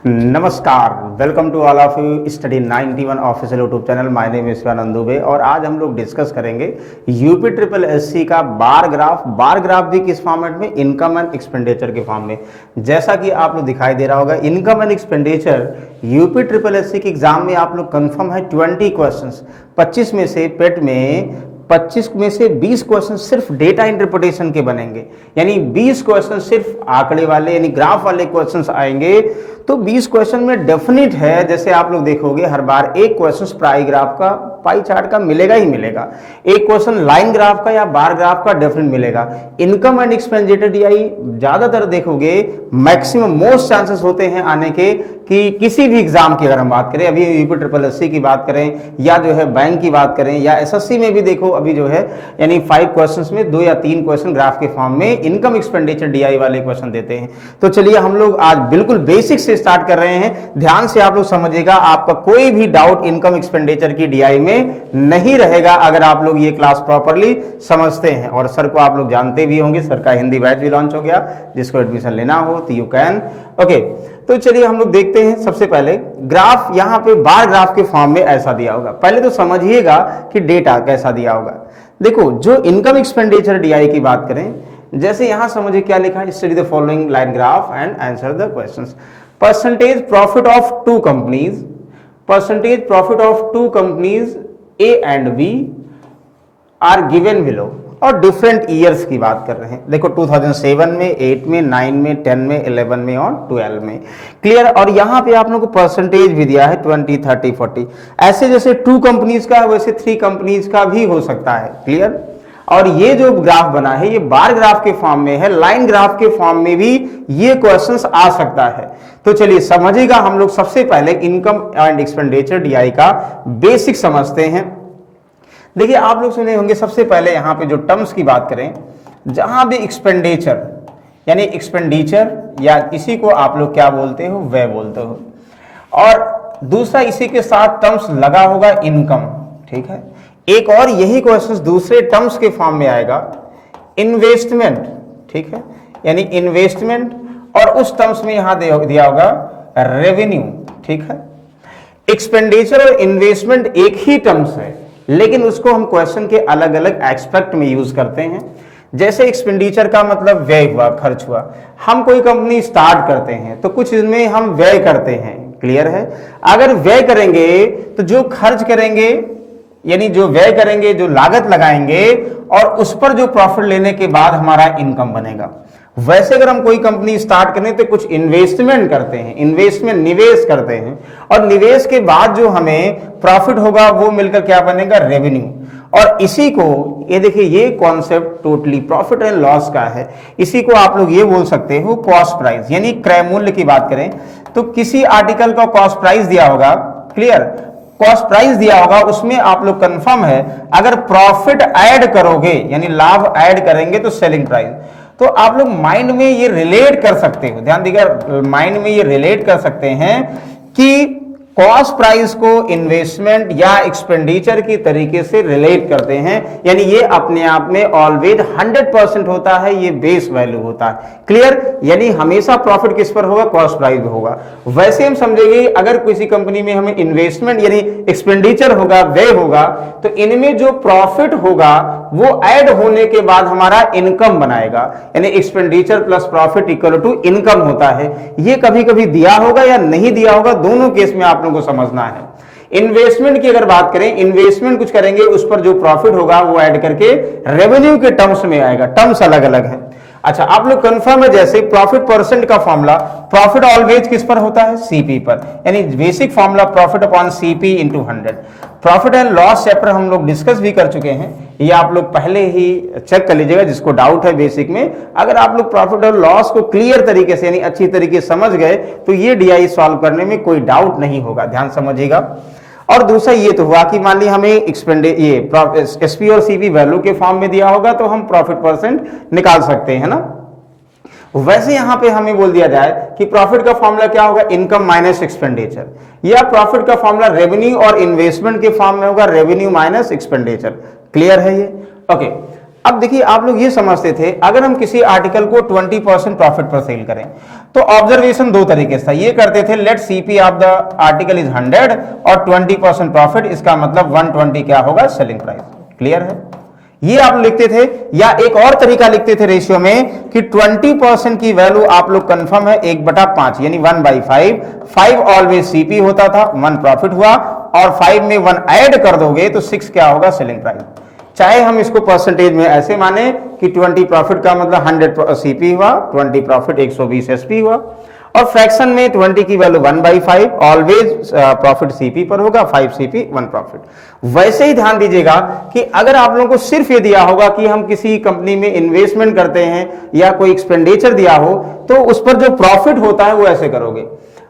नमस्कार, welcome to all of you study 91 official YouTube channel. My name is Shivanand Dubey और आज हम लोग डिस्कस करेंगे यूपी ट्रिपल एससी का बार ग्राफ भी किस फॉर्मेट में, इनकम एंड एक्सपेंडिचर के फॉर्म में। जैसा कि आप लोग दिखाई दे रहा होगा, income and expenditure UP triple SC के एग्जाम में आप लोग कंफर्म है 20 क्वेश्चंस, 25 में से पेट में 25 में से 20 क्वेश्चन सिर्फ डेटा इंटरप्रिटेशन के बनेंगे, यानी 20 क्वेश्चन सिर्फ आंकड़े वाले यानी ग्राफ वाले क्वेश्चंस आएंगे। तो 20 क्वेश्चन में डेफिनेट है, जैसे आप लोग देखोगे हर बार एक क्वेश्चन पाई ग्राफ का, पाई चार्ट का मिलेगा ही मिलेगा, एक क्वेश्चन लाइन ग्राफ का या बार ग्राफ का डेफिनेट मिलेगा। इनकम एंड एक्सपेंडिचर डीआई ज्यादातर देखोगे मैक्सिमम मोस्ट चांसेस होते हैं आने के कि किसी भी एग्जाम की अगर हम बात करें, अभी यूपी ट्रिपल एससी की बात करें या जो है बैंक की बात करें या एसएससी में भी देखो अभी जो है यानी 5 क्वेश्चंस में 2 या 3 क्वेश्चन ग्राफ के फॉर्म में इनकम एक्सपेंडिचर डीआई वाले क्वेश्चन देते हैं। तो चलिए हम लोग आज बिल्कुल बेसिक से स्टार्ट कर रहे हैं। ध्यान से आप लोग समझिएगा, आपका कोई भी डाउट इनकम एक्सपेंडिचर की डीआई में नहीं रहेगा अगर आप लोग ये क्लास प्रॉपरली समझते हैं। और सर को आप लोग जानते भी होंगे, सर का हिंदी बैच भी लॉन्च हो गया, जिसको एडमिशन लेना हो तो यू कैन। ओके, तो चलिए हम लोग देखते हैं। सबसे पहले ग्राफ, यहां पे बार ग्राफ के फॉर्म में ऐसा दिया होगा। पहले तो समझिएगा कि डेटा कैसा दिया होगा। देखो, जो इनकम एक्सपेंडिचर डीआई की बात करें, जैसे यहां समझिए क्या लिखा है, study the following line graph and answer the questions. Percentage profit of two companies, percentage profit of two companies A and B are given below, और डिफरेंट ईयर्स की बात कर रहे हैं। देखो 2007 में, 8 में, 9 में, 10 में, 11 में और 12 में। क्लियर। और यहां पे आप लोगों को परसेंटेज भी दिया है 20, 30, 40। ऐसे जैसे 2 कंपनीज का वैसे 3 कंपनीज का भी हो सकता है। क्लियर। और ये जो ग्राफ बना है ये बार ग्राफ के फॉर्म में है, लाइन ग्राफ के फॉर्म में भी ये क्वेश्चंस आ सकता है। तो चलिए समझिएगा, हम लोग सबसे पहले इनकम एंड एक्सपेंडिचर डीआई का बेसिक समझते हैं। देखिए आप लोग सुने होंगे, सबसे पहले यहां पे जो टर्म्स की बात करें, जहां भी एक्सपेंडिचर यानी एक्सपेंडिचर या इसी को आप लोग क्या बोलते हो, व्यय बोलते हो, और दूसरा इसी के साथ टर्म्स लगा होगा इनकम। ठीक है। एक और यही क्वेश्चन दूसरे टर्म्स के फॉर्म में आएगा, इन्वेस्टमेंट। ठीक है, यानी इन्वेस्टमेंट, और उस टर्म्स में यहां दिया होगा रेवेन्यू। ठीक है। एक्सपेंडिचर और इन्वेस्टमेंट एक ही टर्म्स है, लेकिन उसको हम क्वेश्चन के अलग अलग एस्पेक्ट में यूज करते हैं। जैसे एक्सपेंडिचर का मतलब व्यय हुआ, खर्च हुआ। हम कोई कंपनी स्टार्ट करते हैं तो कुछ इसमें हम व्यय करते हैं। क्लियर है। अगर व्यय करेंगे तो जो खर्च करेंगे यानी जो व्यय करेंगे, जो लागत लगाएंगे, और उस पर जो प्रॉफिट लेने के बाद हमारा इनकम बनेगा। वैसे अगर हम कोई कंपनी स्टार्ट करें तो कुछ इन्वेस्टमेंट करते हैं, इन्वेस्टमेंट निवेश करते हैं, और निवेश के बाद जो हमें प्रॉफिट होगा वो मिलकर क्या बनेगा, रेवेन्यू। और इसी को ये देखिए, ये concept totally profit and loss का है। इसी को आप लोग ये बोल सकते हो कॉस्ट प्राइस, यानी क्रय मूल्य की बात करें तो किसी आर्टिकल का कॉस्ट प्राइस दिया होगा। क्लियर। कॉस्ट प्राइस दिया होगा, उसमें आप लोग कंफर्म है अगर प्रॉफिट ऐड करोगे यानी लाभ ऐड करेंगे तो सेलिंग प्राइस। तो आप लोग माइंड में ये रिलेट कर सकते हो, ध्यान दीजिएगा, माइंड में ये रिलेट कर सकते हैं कि कॉस्ट प्राइस को इन्वेस्टमेंट या एक्सपेंडिचर की तरीके से रिलेट करते हैं, यानी ये अपने आप में ऑलवेज 100% होता है, ये बेस वैल्यू होता है। क्लियर। यानी हमेशा प्रॉफिट किस पर होगा, कॉस्ट प्राइस होगा। वैसे हम समझेंगे अगर किसी कंपनी में हमें इन्वेस्टमेंट यानी एक्सपेंडिचर होगा, व्यय होगा, तो इनमें जो प्रॉफिट होगा वो ऐड होने के बाद हमारा इनकम बनाएगा, यानी expenditure plus profit equal to income होता है। ये कभी कभी दिया होगा या नहीं दिया होगा, दोनों केस में आप लोगों को समझना है। इन्वेस्टमेंट की अगर बात करें, इन्वेस्टमेंट कुछ करेंगे, उस पर जो प्रॉफिट होगा वो ऐड करके रेवेन्यू के टर्म्स में आएगा। टर्म्स अलग अलग है। अच्छा, आप लोग कंफर्म है, जैसे प्रॉफिट परसेंट का फॉर्मूला, प्रॉफिट ऑलवेज किस पर होता है, सीपी पर, यानी basic formula profit upon CP into 100। Profit and loss chapter हम लोग डिस्कस भी कर चुके हैं, ये आप लोग पहले ही चेक कर लीजिएगा जिसको डाउट है बेसिक में। अगर आप लोग प्रॉफिट और लॉस को क्लियर तरीके से यानी अच्छी तरीके से समझ गए तो ये डीआई सॉल्व करने में कोई डाउट नहीं होगा। ध्यान समझिएगा। और दूसरा ये तो हुआ कि मान ली हमें ये एसपी और सीपी वैल्यू के फॉर्म में दिया होगा तो हम प्रॉफिट परसेंट निकाल सकते हैं ना। वैसे यहां पे हमें बोल दिया जाए कि प्रॉफिट का फॉर्मूला क्या होगा, इनकम माइनस एक्सपेंडिचर, या प्रॉफिट का फॉर्मूला रेवेन्यू और इन्वेस्टमेंट के फॉर्म में होगा रेवेन्यू माइनस एक्सपेंडिचर। क्लियर है ये। ओके, अब देखिए आप लोग ये समझते थे अगर हम किसी आर्टिकल को 20% प्रॉफिट पर सेल करें तो ऑब्जर्वेशन दो तरीके से था। ये करते थे let CP of the article is 100 और 20% प्रॉफिट, इसका मतलब 120 क्या होगा सेलिंग प्राइस। क्लियर है? ये आप लिखते थे, या एक और तरीका लिखते थे रेशियो में कि 20% की वैल्यू आप लोग कंफर्म है 1/5 यानी 1/5, 5 ऑलवेज सीपी होता था, 1 प्रॉफिट हुआ और 5 में 1 ऐड कर दोगे तो 6 क्या होगा सेलिंग प्राइस। चाहे हम इसको परसेंटेज में ऐसे माने कि 20 प्रॉफिट का मतलब 100 सीपी हुआ, 20 प्रॉफिट 120 एसपी हुआ, और फ्रैक्शन में 20 की वैल्यू 1/5 ऑलवेज प्रॉफिट सीपी पर होगा, 5 सीपी 1 प्रॉफिट। वैसे ही ध्यान दीजिएगा कि अगर आप लोगों को सिर्फ ये दिया होगा कि हम किसी कंपनी में इन्वेस्टमेंट करते हैं या कोई एक्सपेंडिचर दिया हो तो उस पर जो प्रॉफिट होता है वो ऐसे करोगे।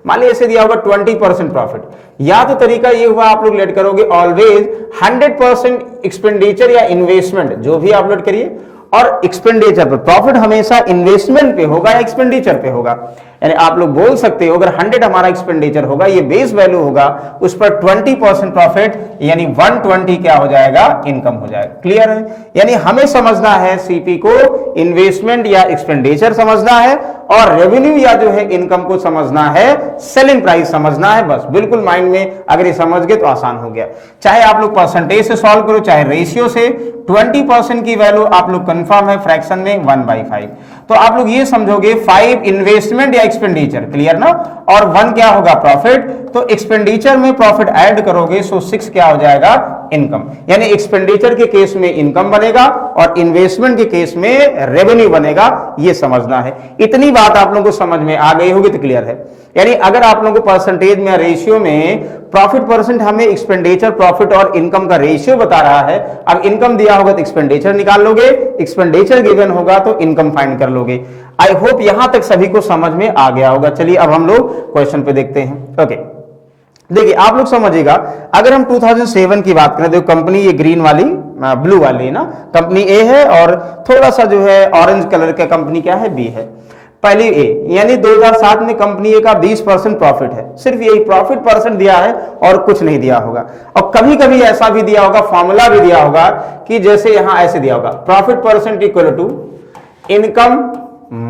मान लीजिए ऐसे दिया होगा 20% प्रॉफिट, या तो तरीका ये हुआ आप लोग लेट करोगे ऑलवेज 100% एक्सपेंडिचर या इन्वेस्टमेंट जो भी आप लोड करिए, और एक्सपेंडिचर पर प्रॉफिट हमेशा इन्वेस्टमेंट पे होगा या एक्सपेंडिचर पे होगा। यानी आप लोग बोल सकते हो अगर 100 हमारा एक्सपेंडिचर होगा, ये बेस वैल्यू होगा, उस पर 20% प्रॉफिट यानी 120 क्या हो जाएगा इनकम हो जाएगा। क्लियर है? यानी हमें समझना है सीपी को इन्वेस्टमेंट या एक्सपेंडिचर समझना है और रेवेन्यू या जो है इनकम को समझना है, सेलिंग प्राइस समझना है। बस बिल्कुल माइंड में अगर ये समझ गए तो आसान हो गया। चाहे आप लोग परसेंटेज से सॉल्व करो चाहे रेशियो से, 20% की वैल्यू आप लोग कंफर्म है फ्रैक्शन में 1/5, तो आप लोग ये समझोगे 5 इन्वेस्टमेंट या एक्सपेंडिचर। क्लियर ना? और 1 क्या होगा प्रॉफिट, तो एक्सपेंडिचर में प्रॉफिट ऐड करोगे सो 6 क्या हो जाएगा इनकम। यानी एक्सपेंडिचर के केस में इनकम बनेगा और इन्वेस्टमेंट के केस में रेवेन्यू बनेगा, ये समझना है। इतनी बात आप लोगों को समझ में आ गई होगी तो क्लियर है। यानी अगर आप लोगों को परसेंटेज में रेशियो में प्रॉफिट परसेंट हमें एक्सपेंडिचर प्रॉफिट और इनकम का रेशियो बता रहा है, अब इनकम दिया होगा तो एक्सपेंडिचर निकाल लोगे, एक्सपेंडिचर गिवन होगा तो इनकम फाइंड कर लोगे। आई होप यहां तक सभी को समझ में आ गया होगा। चलिए अब हम लोग क्वेश्चन पे देखते हैं। ओके, देखिए आप लोग समझिएगा अगर हम 2007 की बात करें, देखो कंपनी ये ग्रीन वाली ब्लू वाली है ना, कंपनी ए है और थोड़ा सा जो है ऑरेंज कलर का कंपनी क्या है बी है। पहली ए यानी 2007 में कंपनी ए का 20% प्रॉफिट है, सिर्फ यही प्रॉफिट परसेंट दिया है और कुछ नहीं दिया होगा। और कभी कभी ऐसा भी दिया होगा, फॉर्मूला भी दिया होगा कि जैसे यहां ऐसे दिया होगा profit percent equal to income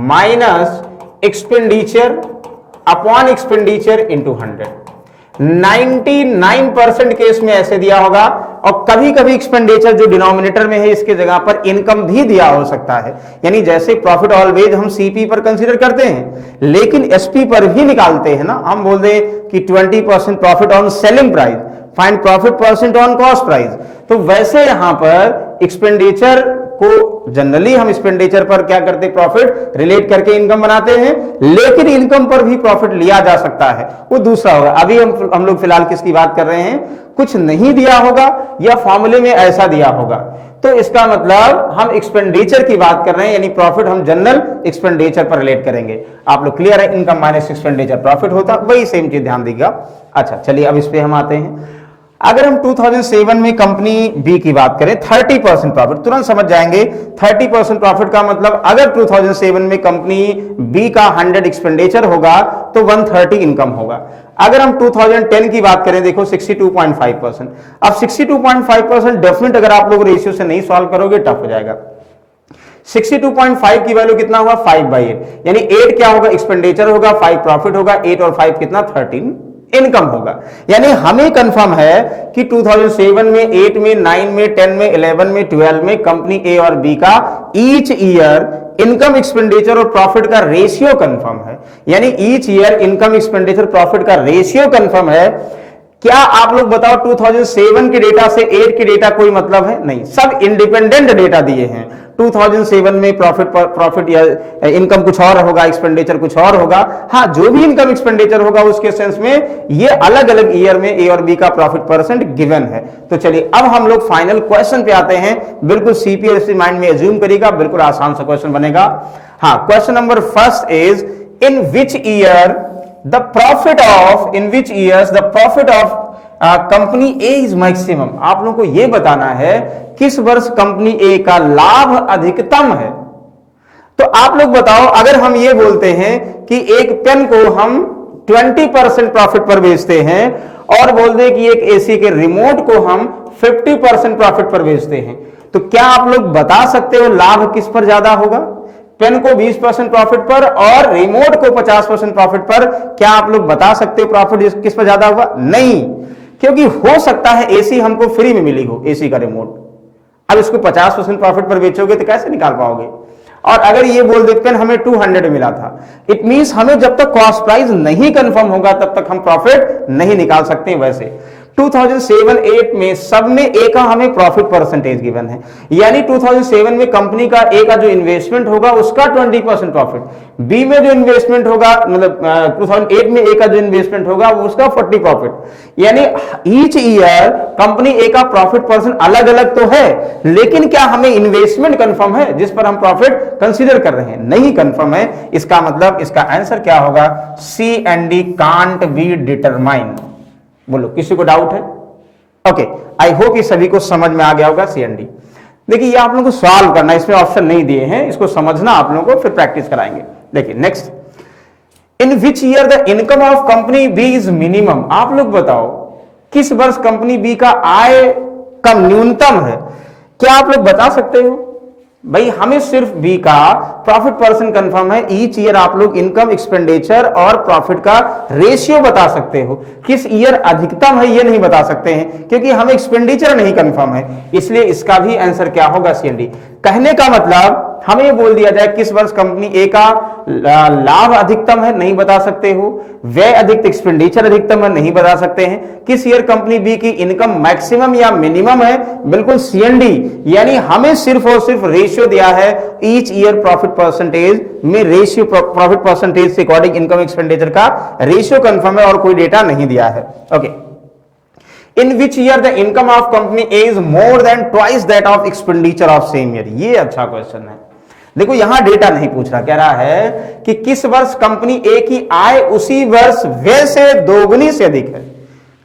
minus expenditure upon expenditure into 100। 99% case में ऐसे दिया होगा, और कभी कभी एक्सपेंडिचर जो डिनोमिनेटर में है इसके जगह पर इनकम भी दिया हो सकता है। यानी जैसे प्रॉफिट ऑलवेज हम सीपी पर कंसीडर करते हैं लेकिन एसपी पर भी निकालते हैं ना, हम बोल दें कि 20% profit on selling price, find profit percent on cost price, तो वैसे यहां पर एक्सपेंडिचर को जनरली हम एक्सपेंडिचर पर क्या करते हैं प्रॉफिट रिलेट करके इनकम बनाते हैं, लेकिन इनकम पर भी प्रॉफिट लिया जा सकता है, वो दूसरा होगा। अभी हम लोग फिलहाल किसकी बात कर रहे हैं, कुछ नहीं दिया होगा या फॉर्मूले में ऐसा दिया होगा, तो इसका मतलब हम एक्सपेंडिचर की बात कर रहे हैं, यानी प्रॉफिट हम जनरल एक्सपेंडिचर पर रिलेट करेंगे। आप लोग क्लियर है? इनकम माइनस एक्सपेंडिचर प्रॉफिट होता, वही सेम चीज ध्यान दीजिएगा। अच्छा चलिए अब इस पे हम आते हैं। अगर हम 2007 में कंपनी बी की बात करें 30% प्रॉफिट, तुरंत समझ जाएंगे 30% प्रॉफिट का मतलब अगर 2007 में कंपनी बी का 100 एक्सपेंडिचर होगा तो 130 इनकम होगा। अगर हम 2010 की बात करें देखो 62.5%, अब 62.5% डेफिनेट अगर आप लोग रेशियो से नहीं सॉल्व करोगे टफ हो जाएगा। 62.5 की वैल्यू कितना होगा 5/8, यानी 8 क्या होगा एक्सपेंडिचर होगा, 5 प्रॉफिट होगा, 8 और 5 कितना 13 इनकम होगा। यानी हमें कंफर्म है कि 2007 में 8 में 9 में 10 में 11 में 12 में कंपनी ए और बी का ईच ईयर इनकम एक्सपेंडिचर और प्रॉफिट का रेशियो कंफर्म है। यानी each year income expenditure profit का रेशियो कंफर्म है। क्या आप लोग बताओ 2007 के डेटा से 8 के डेटा कोई मतलब है? नहीं, सब इंडिपेंडेंट डेटा दिए हैं। 2007 में प्रॉफिट या इनकम कुछ और होगा, एक्सपेंडिचर कुछ और होगा। हाँ, जो भी इनकम एक्सपेंडिचर होगा उसके सेंस में ये अलग अलग ईयर में ए और बी का प्रॉफिट परसेंट गिवन है। तो चलिए अब हम लोग फाइनल क्वेश्चन पे आते हैं। बिल्कुल सीपीएससी माइंड में एज्यूम करिएगा, बिल्कुल आसान सा क्वेश्चन बनेगा। हाँ, question number first is in which year the profit of in which years the profit of company A is maximum. आप लोगों को यह बताना है किस वर्ष कंपनी ए का लाभ अधिकतम है। तो आप लोग बताओ, अगर हम ये बोलते हैं कि एक पेन को हम 20% प्रॉफिट पर बेचते हैं और बोल दें कि एक एसी के रिमोट को हम 50% प्रॉफिट पर बेचते हैं, तो क्या आप लोग बता सकते हो लाभ किस पर ज्यादा होगा? पेन को 20% प्रॉफिट पर और रिमोट को 50% प्रॉफिट पर, क्या आप लोग बता सकते हो प्रॉफिट किस पर ज्यादा हुआ? नहीं, क्योंकि हो सकता है एसी हमको फ्री में मिली हो, एसी का रिमोट, अब इसको 50% प्रॉफिट पर बेचोगे तो कैसे निकाल पाओगे? और अगर ये बोल दे पेन हमें 200 मिला था, इट मींस हमें जब तक कॉस्ट प्राइस नहीं कंफर्म होगा तब तक हम प्रॉफिट नहीं निकाल सकते। वैसे 2007-8 में सब में ए का हमें प्रॉफिट परसेंटेज गिवन है, यानी 2007 में कंपनी का ए का जो इन्वेस्टमेंट होगा उसका 20% प्रॉफिट, बी में जो इन्वेस्टमेंट होगा मतलब 2008 में ए का जो इन्वेस्टमेंट होगा वो उसका 40 प्रॉफिट, यानी ईच ईयर कंपनी ए का प्रॉफिट परसेंट अलग अलग तो है, लेकिन क्या हमें इन्वेस्टमेंट कंफर्म है जिस पर हम प्रॉफिट कंसीडर कर रहे हैं? नहीं कंफर्म है। इसका मतलब इसका आंसर क्या होगा? C and D can't be determine. बोलो, किसी को डाउट है? ओके, आई होप ये सभी को समझ में आ गया होगा सी एंड डी। देखिए ये आप लोगों को सॉल्व करना है, इसमें ऑप्शन नहीं दिए हैं, इसको समझना आप लोगों को, फिर प्रैक्टिस कराएंगे। देखिए next, in which year the income of company B is minimum. आप लोग बताओ किस वर्ष कंपनी बी का आय कम न्यूनतम है? क्या आप लोग बता सकते हो? भाई हमें सिर्फ बी का प्रॉफिट परसेंट कंफर्म है, ईच ईयर आप लोग इनकम एक्सपेंडिचर और प्रॉफिट का रेशियो बता सकते हो, किस ईयर अधिकतम है ये नहीं बता सकते हैं क्योंकि हमें एक्सपेंडिचर नहीं कंफर्म है, इसलिए इसका भी आंसर क्या होगा? C and D. कहने का मतलब हमें ये बोल दिया जाए किस वर्ष कंपनी ए का लाभ अधिकतम है, नहीं बता सकते हो, व्यय अधिकतम एक्सपेंडिचर अधिकतम है, नहीं बता सकते हैं, किस ईयर कंपनी बी की इनकम मैक्सिमम या मिनिमम है, बिल्कुल सी एंड डी, यानी हमें सिर्फ और सिर्फ रेशियो दिया है, ईच ईयर प्रॉफिट परसेंटेज में रेशियो, प्रॉफिट परसेंटेज से अकॉर्डिंग इनकम एक्सपेंडिचर का रेशियो कंफर्म है और कोई डेटा नहीं दिया है। Okay, in which year the income of company A is more than twice that of expenditure of same year. ये अच्छा क्वेश्चन है। देखो यहां डेटा नहीं पूछ रहा, कह रहा है कि किस वर्ष कंपनी ए की आय उसी वर्ष व्यय से दोगुनी से अधिक है,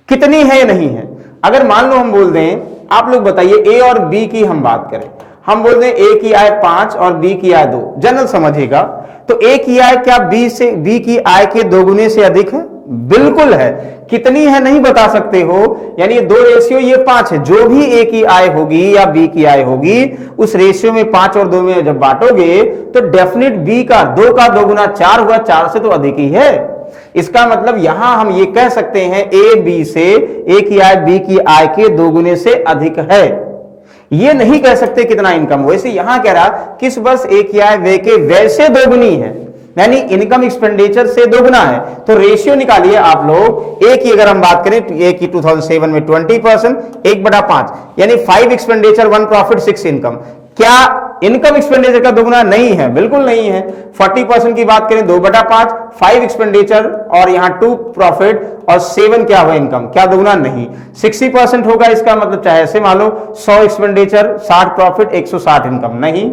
कितनी है नहीं है। अगर मान लो हम बोल दें, आप लोग बताइए ए और बी की हम बात करें, हम बोल दें ए की आय 5 और बी की आय 2, जनरल समझिएगा, तो ए की आय क्या बी की आय के दोगुने से अधिक है? बिल्कुल है। कितनी है नहीं बता सकते हो, यानी ये 2 रेशियो, ये 5 है, जो भी ए की आय होगी या बी की आय होगी उस रेशियो में 5 और 2 में जब बांटोगे तो डेफिनेट बी का 2 का 2 गुना 4 हुआ, 4 से तो अधिक ही है। इसका मतलब यहां हम ये कह सकते हैं ए बी से ए की आय बी की आय के 2 गुने से अधिक है। ये नहीं कह सकते कितना इनकम, वैसे यहां कह रहा किस वर्ष ए की आय व्यय के व्यय से दोगुनी है, यानी इनकम एक्सपेंडिचर से दोगुना है। तो रेशियो निकालिए आप लोग, ए की अगर हम बात करें तो ए की 2007 में 20%, 1/5, यानी 5 एक्सपेंडिचर 1 प्रॉफिट 6 इनकम। क्या इनकम एक्सपेंडिचर का दोगुना? नहीं है, बिल्कुल नहीं है। 40% की बात करें 2/5, 5 एक्सपेंडिचर और यहां 2 प्रॉफिट और 7 क्या हुआ इनकम, क्या दोगुना? नहीं। 60% होगा, इसका मतलब चाहे ऐसे मान लो 100 एक्सपेंडिचर 60 प्रॉफिट 160 इनकम, नहीं।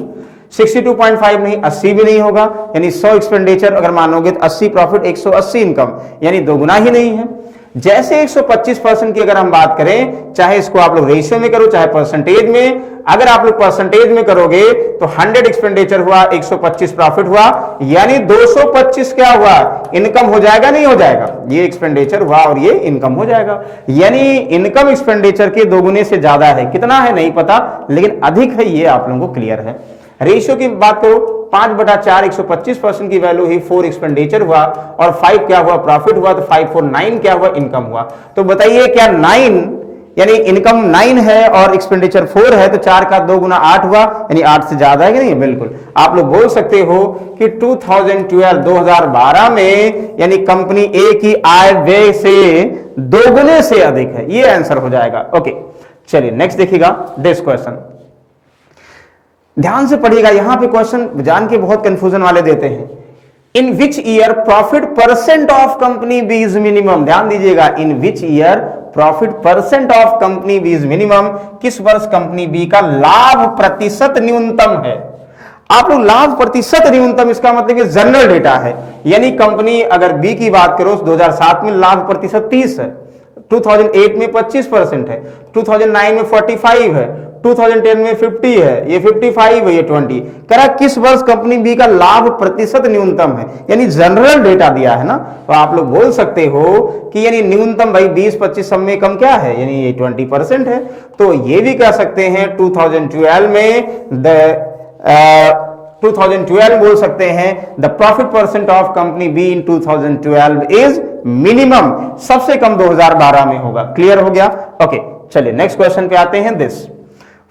62.5 नहीं, 80 भी नहीं होगा, यानी 100 एक्सपेंडिचर अगर मानोगे तो 80 प्रॉफिट 180 इनकम, यानी दोगुना ही नहीं है। जैसे 125% की अगर हम बात करें, चाहे इसको आप लोग रेशियो में करो चाहे परसेंटेज में, अगर आप लोग परसेंटेज में करोगे तो 100 एक्सपेंडिचर हुआ, 125 प्रॉफिट हुआ, यानी 225 क्या हुआ? इनकम हो जाएगा, नहीं हो जाएगा? ये एक्सपेंडिचर हुआ और ये इनकम हो जाएगा, यानी इनकम एक्सपेंडिचर के दोगुने से ज्यादा है। कितना है नहीं पता, लेकिन अधिक है, ये आप लोगों को क्लियर है। रेशियो की बात करो, 5/4 125% की वैल्यू ही 4 एक्सपेंडिचर हुआ और 5 क्या हुआ? प्रॉफिट हुआ, तो 5 4 9 क्या हुआ? इनकम हुआ। तो बताइए क्या 9 यानी इनकम 9 है और एक्सपेंडिचर 4 है, तो 4 का 2 गुना 8 हुआ, यानी 8 से ज्यादा है कि नहीं? बिल्कुल। आप लोग बोल सकते हो कि 2012 में यानी कंपनी ए की आय व्यय से दोगुने से अधिक है, ये आंसर हो जाएगा। ओके, चलिए नेक्स्ट देखिएगा दिस क्वेश्चन, ध्यान से पढ़िएगा। यहां पे क्वेश्चन जान के बहुत कंफ्यूजन वाले देते हैं। In which year profit percent of company B is minimum. ध्यान दीजिएगा, in which year profit percent of company B is minimum, किस वर्ष कंपनी बी का लाभ प्रतिशत न्यूनतम है। आप लोग लाभ प्रतिशत न्यूनतम, इसका मतलब ये जनरल डेटा है, यानी कंपनी अगर बी की बात करो 2007 में लाभ प्रतिशत 30 है, 2008 में 25% है, 2009 में 45 है, 2010 में 50 है, ये 55 है, ये 20। कह रहा किस वर्ष कंपनी बी का लाभ प्रतिशत न्यूनतम है, यानी जनरल डेटा दिया है ना, तो आप लोग बोल सकते हो कि यानी न्यूनतम भाई 20-25 सब में कम क्या है, यानी ये 20% है। तो ये भी कह सकते हैं 2012 में 2012 बोल सकते हैं the profit percent of company B in 2012 is minimum, सबसे कम 2012 में होगा। क्लियर हो गया? ओके, चलिए नेक्स्ट क्वेश्चन पे आते हैं। दिस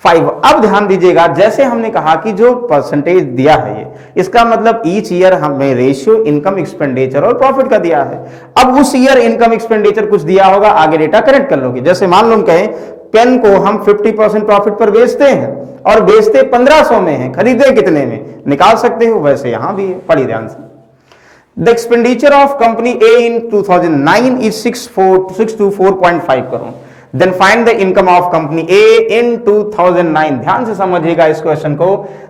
5। अब ध्यान दीजिएगा, जैसे हमने कहा कि जो परसेंटेज दिया है ये, इसका मतलब ईच ईयर हमें रेशियो इनकम एक्सपेंडिचर और प्रॉफिट का दिया है। अब उस ईयर इनकम एक्सपेंडिचर कुछ दिया होगा, आगे डेटा करेक्ट कर लोगे। जैसे मान लो कहें पेन को हम 50% प्रॉफिट पर बेचते हैं और बेचते 1500 में है, खरीदे कितने में, निकाल सकते हो। वैसे यहां भी है, पढ़िए ध्यान से। The expenditure of company A in 2009 is 624.5 crore. Then find the income of company A in 2009। ध्यान से समझिएगा इस क्वेश्चन को।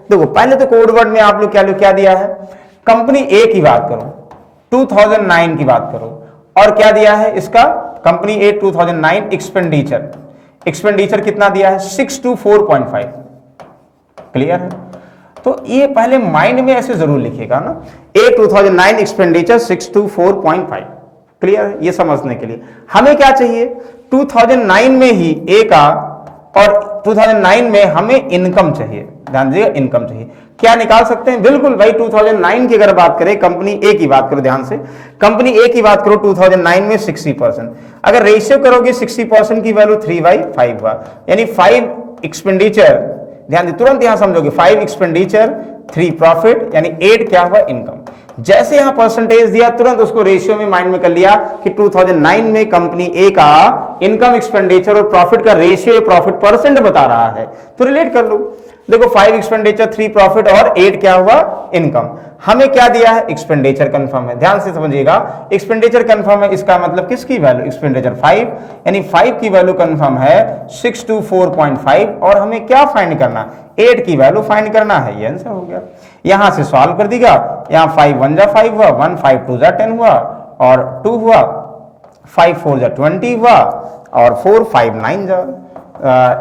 देखो पहले तो कोड वर्ड में आप लोग क्या दिया है, कंपनी ए की बात करो, 2009 की बात करो, और क्या दिया है इसका, कंपनी ए 2009 एक्सपेंडिचर कितना दिया है, 624.5। क्लियर है? तो ये पहले माइंड में ऐसे जरूर लिखिएगा ना, ए 2009 एक्सपेंडिचर 624.5। क्लियर है? ये समझने के लिए हमें क्या चाहिए, 2009 में ही ए का, और 2009 में हमें इनकम चाहिए। ध्यान दीजिएगा, इनकम चाहिए। क्या निकाल सकते हैं? बिल्कुल भाई, 2009 की अगर बात करें, कंपनी ए की बात करो, ध्यान से कंपनी ए की बात करो, 2009 में 60%, अगर रेशियो करोगे 60% की वैल्यू 3/5 हुआ, यानी 5 एक्सपेंडिचर, ध्यान दे तुरंत यहां समझोगे, 5 एक्सपेंडिचर 3 प्रॉफिट, यानी 8 क्या हुआ, इनकम। जैसे यहां परसेंटेज दिया, तुरंत उसको रेशियो में माइंड में कर लिया कि 2009 में कंपनी ए का इनकम एक्सपेंडिचर और प्रॉफिट का रेशियो प्रॉफिट परसेंट बता रहा है, तो रिलेट कर लो। देखो 5 एक्सपेंडिचर 3 प्रॉफिट और 8 क्या हुआ, इनकम। हमें क्या दिया है, एक्सपेंडिचर कंफर्म है। ध्यान से समझिएगा, एक्सपेंडिचर कंफर्म है, इसका मतलब किसकी वैल्यू, एक्सपेंडिचर 5, यानी 5 की वैल्यू कंफर्म है 624.5, और हमें क्या फाइंड करना, 8 की वैल्यू फाइंड करना है। ये आंसर हो गया। यहां से सॉल्व कर दीजिएगा, यहां 5 1 जा 5 हुआ, 1 5 2 जा 10 हुआ, और 2 हुआ, 5 4 जा 20 हुआ, और 4 5 9 जा।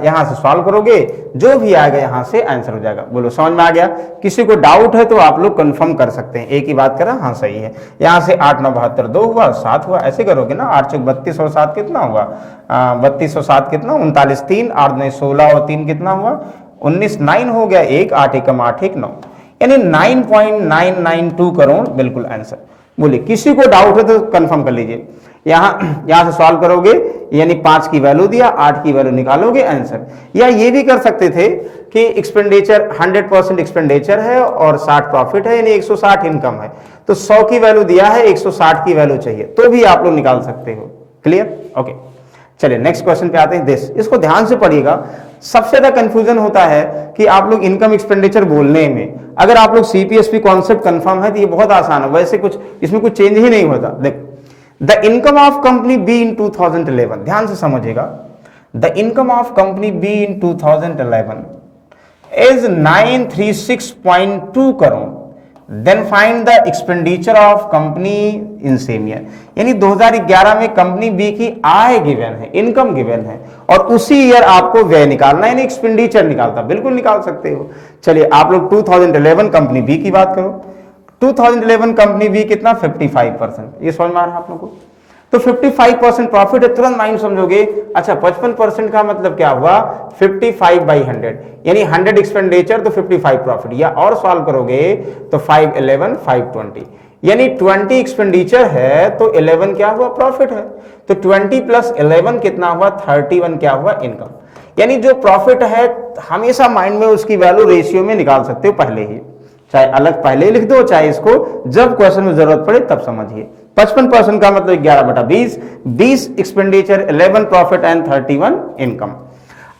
यहां से सॉल्व करोगे, जो भी आएगा यहां से आंसर हो जाएगा। बोलो समझ में आ गया? किसी को डाउट है तो आप लोग कंफर्म कर सकते हैं। एक ही बात करा, हाँ सही है। यहां से 8 9 72 2 हुआ, 7 हुआ, ऐसे करोगे ना, 8 चौक 32 और 7 कितना हुआ, 32 और 7 कितना, 39 3, 8 9 16 और 3 कितना हुआ, 19 9 हो गया, 1 8 1 8 1 9, यानी 9.992 करोड़ बिल्कुल आंसर। बोलिए किसी को डाउट है तो कंफर्म कर लीजिए। यहां से सॉल्व करोगे, यानी 5 की वैल्यू दिया, 8 की वैल्यू निकालोगे, आंसर। या ये भी कर सकते थे कि एक्सपेंडिचर 100% एक्सपेंडिचर है और 60 प्रॉफिट है, यानी 160 इनकम है, तो 100 की वैल्यू दिया है, 160 की वैल्यू चाहिए, तो भी आप लोग निकाल सकते हो। क्लियर? ओके, चलिए नेक्स्ट क्वेश्चन पे आते हैं। दिस, इसको ध्यान से पढ़िएगा। सबसे ज्यादा कंफ्यूजन होता है कि आप लोग इनकम एक्सपेंडिचर बोलने में, अगर आप लोग सीपीएसपी कॉन्सेप्ट कंफर्म है तो ये बहुत आसान है, वैसे कुछ इसमें कुछ चेंज ही नहीं होता। देखो, the income of company B in 2011, ध्यान से समझिएगा, the income of company B in 2011 is 936.2 crore. Then find the expenditure of company in same year, यानी 2011 में कंपनी बी की आय गिवन है, इनकम गिवन है, और उसी ईयर आपको व्यय निकालना है, यानी एक्सपेंडिचर निकालता, बिल्कुल निकाल सकते हो। चलिए आप लोग 2011 कंपनी बी की बात करो, 2011 कंपनी बी कितना, 55%, ये समझ में आ रहा है आप लोगों को? तो 55% प्रॉफिट है, तुरंत माइंड समझोगे, अच्छा 55% का मतलब क्या हुआ, 55/100, यानी 100 एक्सपेंडिचर तो 55 प्रॉफिट, या और सॉल्व करोगे तो 5 11 5 20, यानी 20 एक्सपेंडिचर है तो 11 क्या हुआ, प्रॉफिट है, तो 20 + 11 कितना हुआ, 31 क्या हुआ, इनकम। यानी जो प्रॉफिट है हमेशा माइंड में उसकी वैल्यू रेशियो में निकाल सकते हो पहले ही, चाहे अलग पहले ही लिख दो, चाहे इसको जब क्वेश्चन में जरूरत पड़े तब समझिए। 55% का मतलब 11/20, 20 एक्सपेंडिचर, 11 प्रॉफिट एंड 31 इनकम।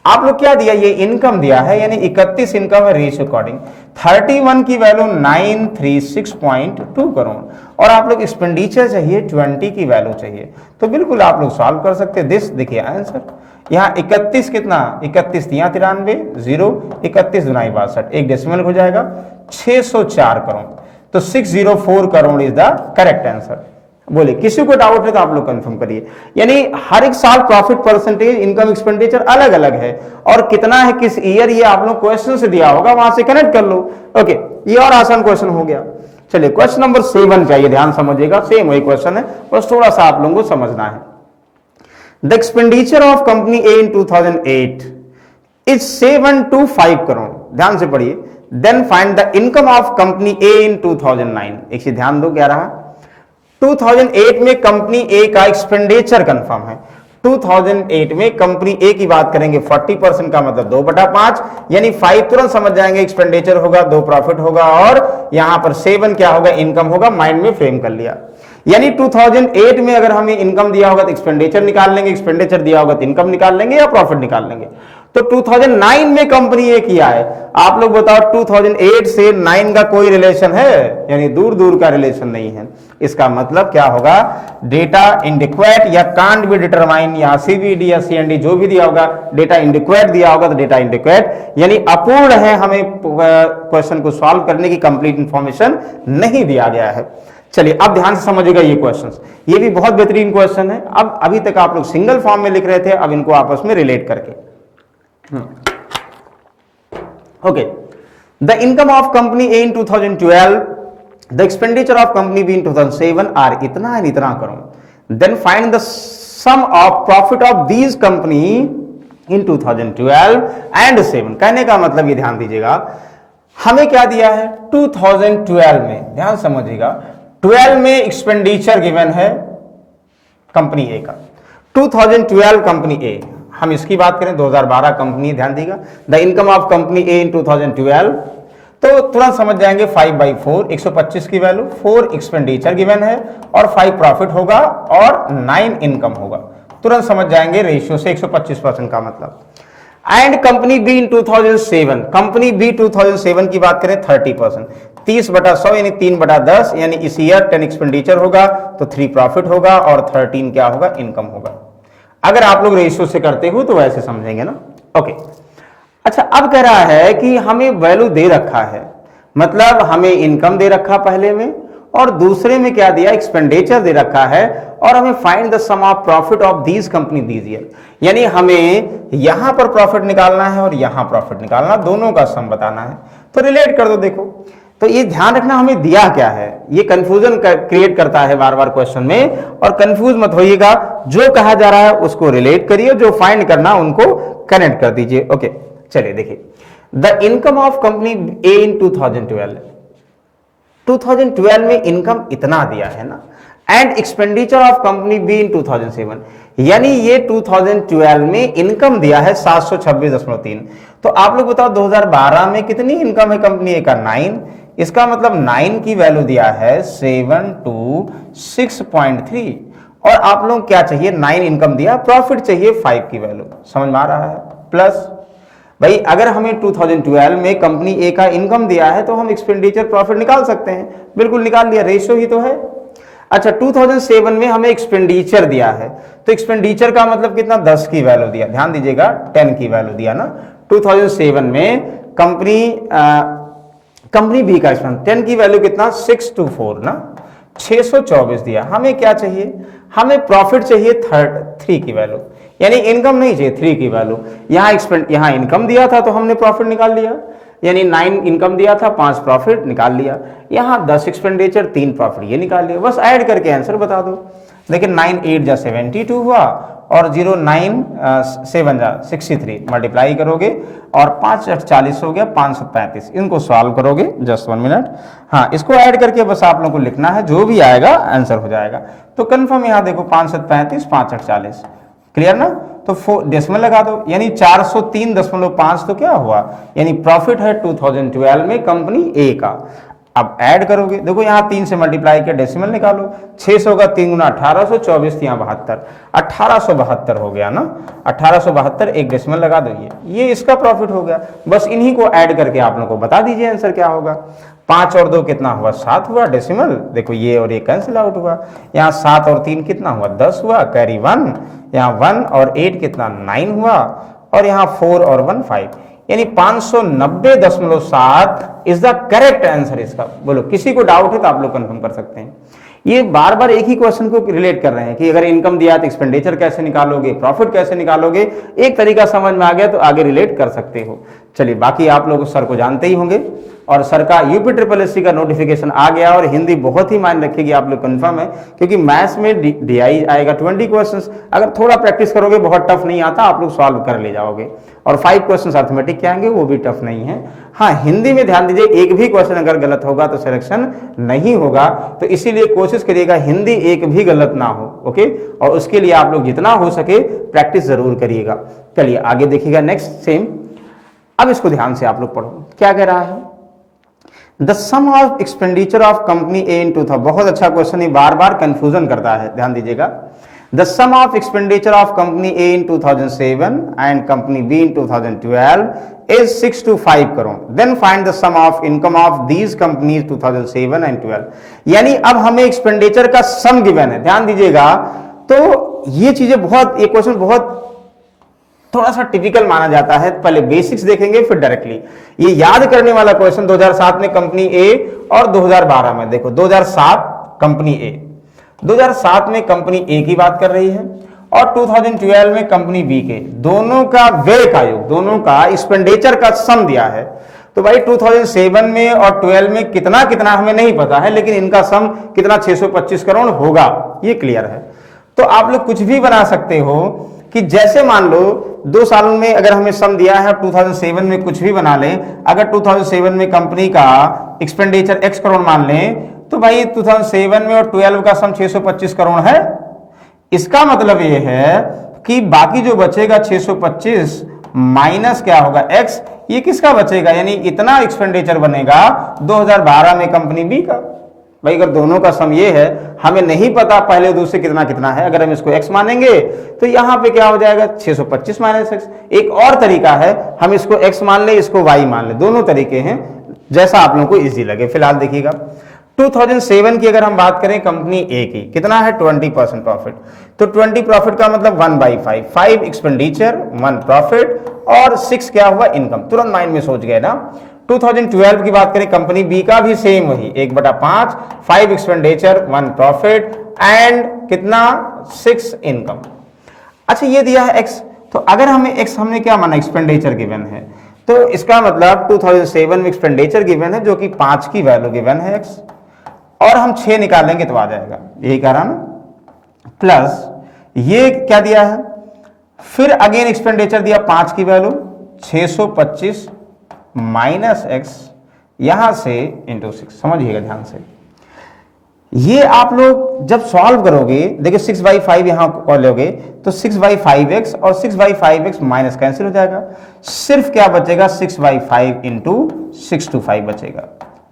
आप लोग क्या दिया, ये इनकम दिया है, यानी 31 इनकम है रेशियो अकॉर्डिंग, 31 की वैल्यू 936.2 करोड़, और आप लोग एक्सपेंडिचर चाहिए 20 की वैल्यू चाहिए, तो बिल्कुल आप लोग सॉल्व कर सकते हैं। दिस देखिए आंसर, यहाँ 31 कितना, 31 यहाँ 93 0, 31 दूनाई 62, एक डेसिमल हो जाएगा, 604 करोड़, तो 604 crore is the correct answer. बोले किसी को डाउट है तो आप लोग कंफर्म करिए। यानी हर एक साल प्रॉफिट परसेंटेज, इनकम एक्सपेंडिचर अलग अलग है, और कितना है किस ईयर ये आप लोग क्वेश्चन से दिया होगा, वहां से कनेक्ट कर लो। ओके, ये और आसान क्वेश्चन हो गया। चलिए क्वेश्चन नंबर 7 चाहिए, ध्यान समझिएगा, सेम वही क्वेश्चन है, बस थोड़ा सा आप लोगों को समझना है। The expenditure of company A in 2008 is 725 crore, ध्यान से पढ़िए। Then find the income of company A in 2009। एक चीज ध्यान दो, क्या रहा, 2008 में कंपनी ए का एक्सपेंडिचर कंफर्म है। 2008 में कंपनी ए की बात करेंगे, 40% का मतलब 2/5, यानी 5 तुरंत समझ जाएंगे एक्सपेंडिचर होगा, 2 प्रॉफिट होगा, और यहां पर 7 क्या होगा, इनकम होगा। माइंड में फ्रेम कर लिया। यानी 2008 में अगर हमें इनकम दिया होगा तो एक्सपेंडिचर निकाल लेंगे, एक्सपेंडिचर दिया होगा तो इनकम निकाल लेंगे या प्रॉफिट निकाल लेंगे। तो 2009 में कंपनी ए किया है, आप लोग बताओ 2008 से 9 का कोई रिलेशन है, यानी दूर दूर का रिलेशन नहीं है। इसका मतलब क्या होगा, डेटा इनडिक्वेट या कांट बी डिटरमाइन, या सीबीडी या सीएनडी जो भी दिया होगा, डेटा इनडिक्वेट दिया होगा तो डेटा इनडिक्वेट यानी अपूर्ण है, हमें क्वेश्चन को सॉल्व करने की कंप्लीट इंफॉर्मेशन नहीं दिया गया है। चलिए अब ध्यान से समझिएगा ये क्वेश्चंस, ये भी बहुत बेहतरीन क्वेश्चन है। अब अभी तक आप लोग सिंगल फॉर्म में लिख रहे थे, अब इनको आपस में रिलेट करके। Okay, the income of company A in 2012, the expenditure of company B in 2007 are इतना एंड इतना करो। Then find the sum of profit of these company in 2012 and 7। कहने का मतलब ये ध्यान दीजिएगा, हमें क्या दिया है 2012 में, ध्यान समझिएगा, 12 में एक्सपेंडिचर गिवन है कंपनी ए का, 2012 कंपनी ए, हम इसकी बात करें 2012 कंपनी, ध्यान दीजिएगा, the income of company A in 2012, तो तुरंत समझ जाएंगे 5/4, 125 की वैल्यू, 4 एक्सपेंडिचर गिवन है और 5 प्रॉफिट होगा और 9 इनकम होगा। तुरंत समझ जाएंगे रेशियो से 125% का मतलब। And company B in 2007, company B 2007 की बात करें 30%, 30/100 यानी 3/10, यानी इस ईयर 10 एक्सपेंडिचर होगा तो 3 प्रॉफिट होगा और 13 क्या होगा, इनकम होगा। अगर आप लोग रेशियो से करते हो तो वैसे समझेंगे ना। ओके, अच्छा अब कह रहा है कि हमें वैल्यू दे रखा है, मतलब हमें इनकम दे रखा पहले में, और दूसरे में क्या दिया, एक्सपेंडिचर दे रखा है, और हमें find the sum of profit of these company these year, यानी हमें यहां पर प्रॉफिट निकालना है और यहां प्रॉफिट निकालना, दोनों का सम बताना है। तो रिलेट कर दो। देखो तो ये ध्यान रखना हमें दिया क्या है, ये कंफ्यूजन क्रिएट करता है बार बार क्वेश्चन में, और कंफ्यूज मत होइएगा, जो कहा जा रहा है उसको रिलेट करिए, जो फाइंड करना उनको कनेक्ट कर दीजिए। ओके, चलिए देखिए, the income of company A in 2012 में इनकम इतना दिया है ना, and expenditure of company B in 2007, यानी ये 2012 में इनकम दिया है 726.3। तो आप लोग बताओ 2012 में कितनी इनकम है कंपनी ए का, 9, इसका मतलब 9 की वैल्यू दिया है 726.3, और आप लोग क्या चाहिए, 9 इनकम दिया, प्रॉफिट चाहिए 5 की वैल्यू, समझ में आ रहा है। प्लस भाई अगर हमें 2012 में कंपनी ए का इनकम दिया है तो हम एक्सपेंडिचर प्रॉफिट निकाल सकते हैं, बिल्कुल निकाल लिया, रेशियो ही तो है। अच्छा 2007 में हमें एक्सपेंडिचर दिया है, तो एक्सपेंडिचर का मतलब कितना, 10 की वैल्यू दिया, ध्यान दीजिएगा 10 की वैल्यू दिया ना। 2007 में कंपनी बी का 10 की वैल्यू कितना, 624 ना, 624 दिया। हमें क्या चाहिए, हमें प्रॉफिट चाहिए 3 की वैल्यू, यानी इनकम नहीं चाहिए, 3 की वैल्यू। यहाँ इनकम दिया था तो हमने प्रॉफिट निकाल लिया, यानी 9 इनकम दिया था, 5 प्रॉफिट निकाल लिया। यहाँ 10 एक्सपेंडिचर, 3 प्रॉफिट, ये निकाल लिया। बस ऐड करके आंसर बता दो। देखिए 9 8 जा 72 हुआ, और 0 9 7 जा 63, मल्टीप्लाई करोगे और 5 8 40 हो गया, 535। इनको सॉल्व करोगे, जस्ट 1 मिनट। हाँ, इसको ऐड करके बस आप लोगों को लिखना है, जो भी आएगा आंसर हो जाएगा। तो कंफर्म यहाँ देखो 5 7 35, 5 8 40, क्लियर ना। तो 4 डेसिमल लगा दो, यानी 403.5 तो क्या हुआ, यानी प्रॉफिट है 2012 में कंपनी ए का। अब ऐड करोगे, देखो यहाँ 3 से मल्टीप्लाई किया, डेसिमल निकालो, 600 का 3 गुना 1800, 24 यहाँ 72, 1872 हो गया ना, 1872, एक डेसिमल लगा दो, ये इसका प्रॉफिट हो गया। बस इन्हीं को ऐड करके आप लोगों को बता दीजिए आंसर क्या होगा। 5 और 2 कितना हुआ, 7 हुआ, डेसिमल देखो ये और ये कैंसिल आउट हुआ। यहाँ 7 और 3 कितना हुआ, 10 हुआ, कैरी 1, यहाँ 1 और 8 कितना 9 हुआ, और यहाँ 4 और 1 5, यानी 590.7 इज द करेक्ट आंसर इसका। बोलो, किसी को डाउट है तो आप लोग कंफर्म कर सकते हैं। ये बार बार एक ही क्वेश्चन को रिलेट कर रहे हैं कि अगर इनकम दिया तो एक्सपेंडिचर कैसे निकालोगे, प्रॉफिट कैसे निकालोगे। एक तरीका समझ में आ गया तो आगे रिलेट कर सकते हो। चलिए, बाकी आप लोग सर को जानते ही होंगे और सर का यूपी ट्रिपल एससी का नोटिफिकेशन आ गया और हिंदी बहुत ही मायने रखेगी आप लोग, कंफर्म है, क्योंकि मैथ्स में डीआई आएगा 20 क्वेश्चंस। अगर थोड़ा प्रैक्टिस करोगे, बहुत टफ नहीं आता, आप लोग सॉल्व कर ले जाओगे। और 5 क्वेश्चंस अर्थमेटिक के आएंगे, वो भी टफ नहीं है। हाँ, हिंदी में ध्यान दीजिए, एक भी क्वेश्चन अगर गलत होगा तो सिलेक्शन नहीं होगा, तो इसीलिए कोशिश करिएगा हिंदी एक भी गलत ना हो। ओके, और उसके लिए आप लोग जितना हो सके प्रैक्टिस जरूर करिएगा। चलिए आगे देखिएगा, नेक्स्ट सेम। अब इसको ध्यान से आप लोग पढ़ो, क्या कह रहा है। The sum of expenditure of company A in 2000, बहुत अच्छा क्वेश्चन, ये बार बार कंफ्यूजन करता है, ध्यान दीजिएगा। The sum of expenditure of company A in 2007 and company B in 2012 is 6 to 5 crore. Then find the sum of income of these companies 2007 and 12। यानी अब हमें एक्सपेंडिचर का सम गिवन है, ध्यान दीजिएगा। तो ये चीजें बहुत, ये क्वेश्चन बहुत थोड़ा सा टिपिकल माना जाता है। पहले बेसिक्स देखेंगे फिर डायरेक्टली। ये याद करने वाला क्वेश्चन 2007 में कंपनी ए और 2012 में, देखो 2007 कंपनी ए, 2007 में कंपनी ए की बात कर रही है और 2012 में कंपनी बी के, दोनों का व्यय का योग, दोनों का एक्सपेंडिचर का सम दिया है। तो भाई 2007 में और 12 में कितना कितना हमें नहीं पता है, लेकिन इनका सम कितना 625 करोड़ होगा, ये क्लियर है। तो आप लोग कुछ भी बना सकते हो कि जैसे मान लो 2 सालों में अगर हमें सम दिया है, 2007 में कुछ भी बना लें। अगर 2007 में कंपनी का एक्सपेंडिचर x करोड़ मान लें, तो भाई 2007 में और 12 का सम 625 करोड़ है। इसका मतलब ये है कि बाकी जो बचेगा 625 माइनस क्या होगा x, ये किसका बचेगा, यानी इतना एक्सपेंडिचर बनेगा 2012 में कंपनी बी का। भाई अगर दोनों का सम ये है, हमें नहीं पता पहले दूसरे कितना कितना है, अगर हम इसको x मानेंगे तो यहां पे क्या हो जाएगा 625 माइनस x। एक और तरीका है, हम इसको x मान ले, इसको y मान ले, दोनों तरीके हैं, जैसा आप लोगों को इजी लगे। फिलहाल देखिएगा 2007 की अगर हम बात करें कंपनी ए की, कितना है 20% प्रॉफिट। तो 20 प्रॉफिट का मतलब 1/5, 5 एक्सपेंडिचर 1 प्रॉफिट और 6 क्या हुआ इनकम। तुरंत माइंड में सोच गए ना। 2012 की बात करें कंपनी बी का भी सेम वही 1/5, 5 एक्सपेंडिचर 1 प्रॉफिट एंड कितना 6 इनकम। अच्छा ये दिया है x, तो अगर हमें x हमने क्या माना एक्सपेंडिचर गिवन है, तो इसका मतलब 2007 में एक्सपेंडिचर गिवन है जो कि 5 की वैल्यू गिवन है x, और हम 6 निकालेंगे तो आ जाएगा, यही कह रहा ना। प्लस ये क्या दिया है, फिर अगेन एक्सपेंडिचर दिया 5 की वैल्यू 625 माइनस एक्स, यहां से इंटू 6। समझिएगा ध्यान से, ये आप लोग जब सॉल्व करोगे, देखिए 6/5 यहां कर लोगे तो 6/5x और 6/5x माइनस कैंसिल हो जाएगा, सिर्फ क्या बचेगा 6/5 इंटू 625 बचेगा।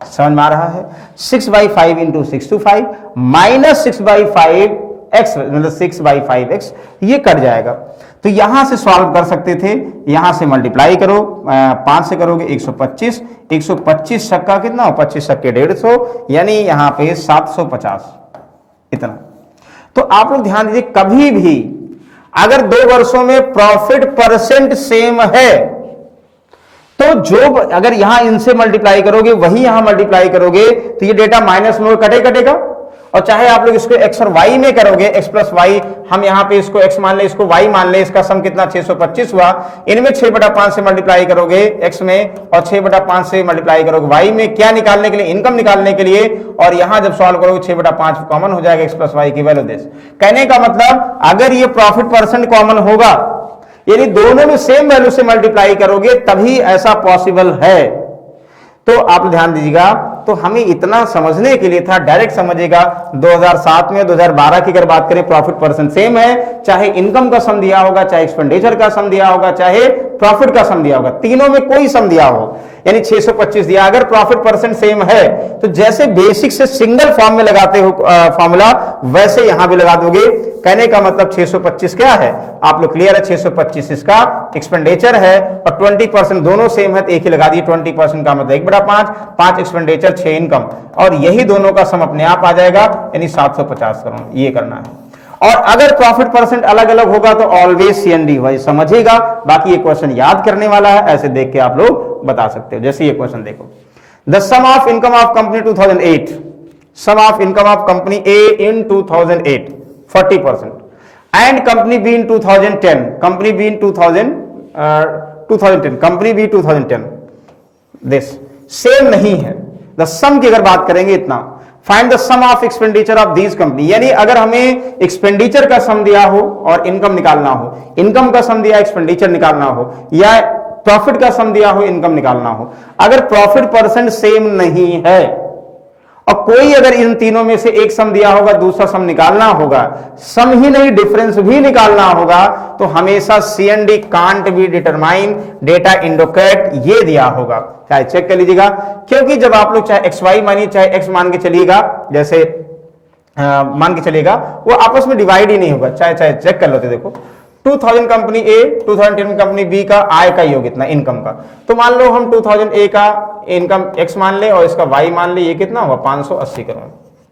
समझ में आ रहा है, 6/5 इंटू 625 माइनस 6/5x मतलब 6/5x, ये कट जाएगा। तो यहां से सॉल्व कर सकते थे, यहां से मल्टीप्लाई करो, 5 से करोगे 125, 125 छक्का कितना हो 25 छक्के 150, यानी यहां पे 750 इतना। तो आप लोग ध्यान दीजिए, कभी भी अगर 2 वर्षों में प्रॉफिट परसेंट सेम है तो जो अगर यहां इनसे मल्टीप्लाई करोगे वही यहां मल्टीप्लाई करोगे तो ये डेटा माइनस में कटेगा। और चाहे आप लोग इसको x और y में करोगे, x प्लस वाई, हम यहां पे इसको x मान ले, इसको y मान ले, इसका सम कितना 625 हुआ। इनमें 6/5 से मल्टीप्लाई करोगे x में और 6/5 से मल्टीप्लाई करोगे y में, क्या निकालने के लिए, इनकम निकालने के लिए। और यहां जब सॉल्व करोगे 6/5 कॉमन हो जाएगा, x प्लस वाई की वैल्यू देश। कहने का मतलब अगर ये प्रॉफिट परसेंट कॉमन होगा, यानी दोनों में सेम वैल्यू से मल्टीप्लाई करोगे तभी ऐसा पॉसिबल है। तो आप ध्यान दीजिएगा, तो हमें इतना समझने के लिए था, डायरेक्ट समझिएगा 2007 में 2012 की अगर बात करें प्रॉफिट परसेंट सेम है, चाहे इनकम का सम दिया होगा, चाहे एक्सपेंडिचर का सम दिया होगा, चाहे प्रॉफिट का सम दिया होगा, तीनों में कोई सम दिया हो, यानी 625 दिया, अगर प्रॉफिट परसेंट सेम है तो जैसे बेसिक से सिंगल फॉर्म में लगाते हो फॉर्मूला, वैसे यहां भी लगा दोगे। कहने का मतलब 625 क्या है, आप लोग क्लियर है, 625 इसका एक्सपेंडिचर है और 20% दोनों सेम है तो एक ही लगा दिए। 20% का मतलब 1/5, 5 एक्सपेंडिचर 6 इनकम, और यही दोनों का सम अपने आप आ जाएगा, यानी 750 करोड़। ये करना है। और अगर प्रॉफिट परसेंट अलग अलग होगा तो ऑलवेज CND वही समझिएगा। बाकी ये क्वेश्चन याद करने वाला है, ऐसे देख के आप लोग बता सकते हो। जैसे ये क्वेश्चन देखो, the sum of income of company 2008, sum of income of company A in 2008 40% and company B in 2010, company B in 2010, company B 2010, this same नहीं है। द सम की अगर बात करेंगे इतना, find the sum of expenditure of these company, यानी अगर हमें एक्सपेंडिचर का सम दिया हो और इनकम निकालना हो, इनकम का सम दिया एक्सपेंडिचर निकालना हो, या प्रॉफिट का सम दिया हो इनकम निकालना हो, अगर प्रॉफिट परसेंट सेम नहीं है और कोई अगर इन तीनों में से एक सम दिया होगा, दूसरा सम निकालना होगा, सम ही नहीं डिफरेंस भी निकालना होगा, तो हमेशा CND can't be determine data indicate ये दिया होगा। चाहे चेक कर लीजिएगा, क्योंकि जब आप लोग चाहे XY मानिए चाहे X मान के चलिएगा, जैसे मान के चलिएगा, वो आपस में डिवाइड ही नहीं होगा। चाहे चेक कर लेते, देखो 2000 कंपनी ए, 2010 कंपनी बी का आय का योग कितना, इनकम का, तो मान लो हम 2000 ए का इनकम X मान ले और इसका Y मान ले, ये कितना होगा 580 करोड़,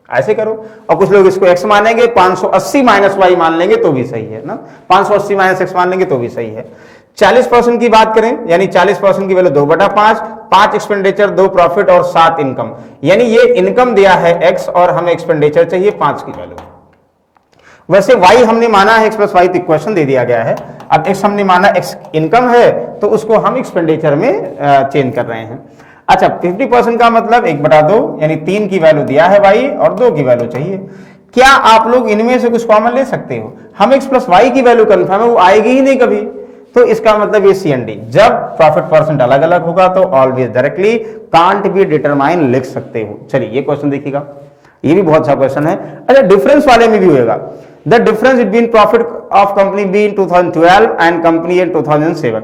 ऐसे करो। और कुछ लोग इसको X मानेंगे, 580 माइनस Y मान लेंगे तो भी सही है ना, 580 माइनस X मान लेंगे तो भी सही है। 40% की बात करें, यानी 40% की वैल्यू 2/5, 5 एक्सपेंडिचर, 2 प्रॉफिट और 7 इनकम, यानी ये इनकम दिया है X और हमें एक्सपेंडिचर चाहिए 5 की वैल्यू। वैसे Y हमने माना है X + Y, इक्वेशन दे दिया गया है। अब X हमने माना X इनकम है, तो उसको हम एक्सपेंडिचर में चेंज कर रहे हैं। अच्छा, 50% का मतलब 1/2, यानी 3 की वैल्यू दिया है Y और 2 की वैल्यू चाहिए। क्या आप लोग इनमें से कुछ कॉमन ले सकते हो? हम X + Y की वैल्यू कंफर्म है, वो आएगी ही नहीं कभी, तो इसका मतलब ये CND। जब प्रॉफिट परसेंट अलग अलग होगा तो always directly can't be determine लिख सकते हो। चलिए ये क्वेश्चन देखिएगा, ये भी बहुत अच्छा क्वेश्चन है। अच्छा, डिफरेंस वाले में भी होगा, the difference between profit of company B in 2012 and company in 2007,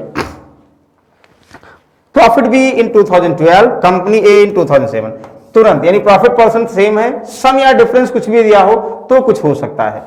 profit B in 2012, company A in 2007, तुरंत, यानी प्रॉफिट परसेंट सेम है, सम या डिफरेंस कुछ भी दिया हो तो कुछ हो सकता है।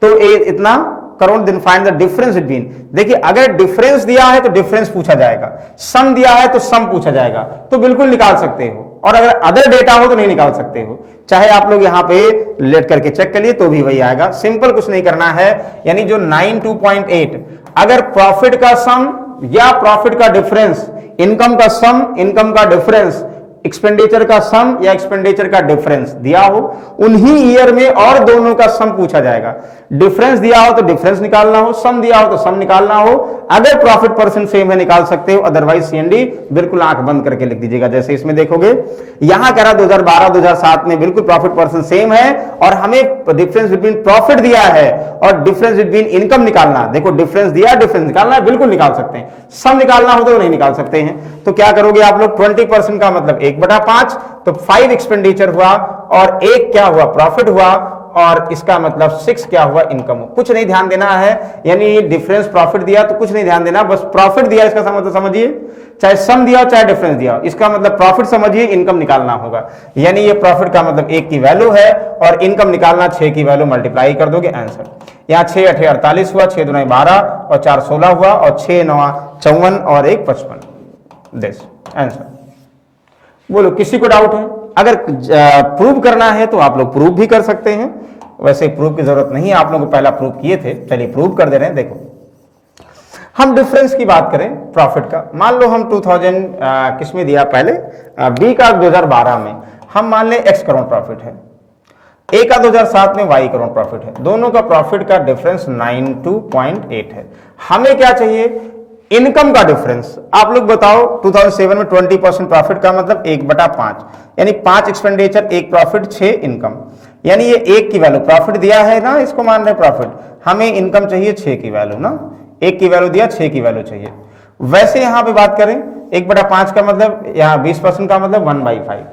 तो ए इतना crore, then find the difference between. देखिए, अगर डिफरेंस दिया है तो डिफरेंस पूछा जाएगा, सम दिया है तो सम पूछा जाएगा, तो बिल्कुल निकाल सकते हो। और अगर अदर डेटा हो तो नहीं निकाल सकते हो, चाहे आप लोग यहां पे लेट करके चेक करिए तो भी वही आएगा। सिंपल कुछ नहीं करना है, यानी जो 92.8, अगर प्रॉफिट का सम या प्रॉफिट का डिफरेंस, इनकम का सम, इनकम का डिफरेंस, एक्सपेंडिचर का सम या एक्सपेंडिचर का डिफरेंस दिया हो, उन्हीं ईयर में और दोनों का सम पूछा जाएगा। डिफरेंस दिया हो तो डिफरेंस निकालना हो, सम दिया हो तो सम निकालना हो। अगर प्रॉफिट परसेंट सेम है निकाल सकते हो, अदरवाइज CND बिल्कुल आंख बंद करके लिख दीजिएगा। जैसे इसमें देखोगे, यहां कह रहा 2012-2007 में बिल्कुल प्रॉफिट परसेंट सेम है और हमें डिफरेंस बिटवीन प्रॉफिट दिया है और डिफरेंस बिटवीन इनकम निकालना। देखो, डिफरेंस दिया, डिफरेंस निकालना है, बिल्कुल निकाल सकते हैं। सम निकालना हो तो नहीं निकाल सकते हैं। तो क्या करोगे आप लोग, 20% का मतलब 1/5, तो 5 एक्सपेंडिचर हुआ और 1 क्या हुआ, प्रॉफिट हुआ, और इसका मतलब 6 क्या हुआ, इनकम। कुछ नहीं ध्यान देना है, यानी डिफरेंस प्रॉफिट दिया तो कुछ नहीं ध्यान देना, बस प्रॉफिट दिया इसका मतलब समझिए, चाहे सम दिया हो चाहे डिफरेंस दिया हो, इसका मतलब प्रॉफिट समझिए, इनकम निकालना होगा। यानी ये प्रॉफिट का मतलब 1 की वैल्यू है और इनकम निकालना 6 की वैल्यू मल्टीप्लाई कर दोगे, आंसर। यहाँ 6 8 48 हुआ, 6 2 12 और 4 16 हुआ और 6 9 54 और 1 55, दिस आंसर। बोलो, किसी को डाउट है? अगर प्रूव करना है तो आप लोग प्रूव भी कर सकते हैं, वैसे प्रूव की जरूरत नहीं है, आप लोगों को पहला प्रूव किए थे, चलिए प्रूव कर दे रहे हैं। देखो, हम डिफरेंस की बात करें प्रॉफिट का, मान लो हम 2000 किस में दिया पहले, बी का 2012 में, हम मान लें X करोड़ प्रॉफिट है, ए का 2007 में Y करोड़ प्रॉफिट है, दोनों का प्रॉफिट का डिफरेंस 92.8 है। हमें क्या चाहिए, इनकम का डिफरेंस। आप लोग बताओ, 2007 में 20% प्रॉफिट का मतलब 1/5, यानी 5 एक्सपेंडिचर, 1 प्रॉफिट, 6 इनकम, यानी ये 1 की वैल्यू प्रॉफिट दिया है ना, इसको मान रहे प्रॉफिट, हमें इनकम चाहिए 6 की वैल्यू ना, 1 की वैल्यू दिया, 6 की वैल्यू चाहिए। वैसे यहां पे बात करें 1/5 का मतलब, यहाँ 20% का मतलब 1/5,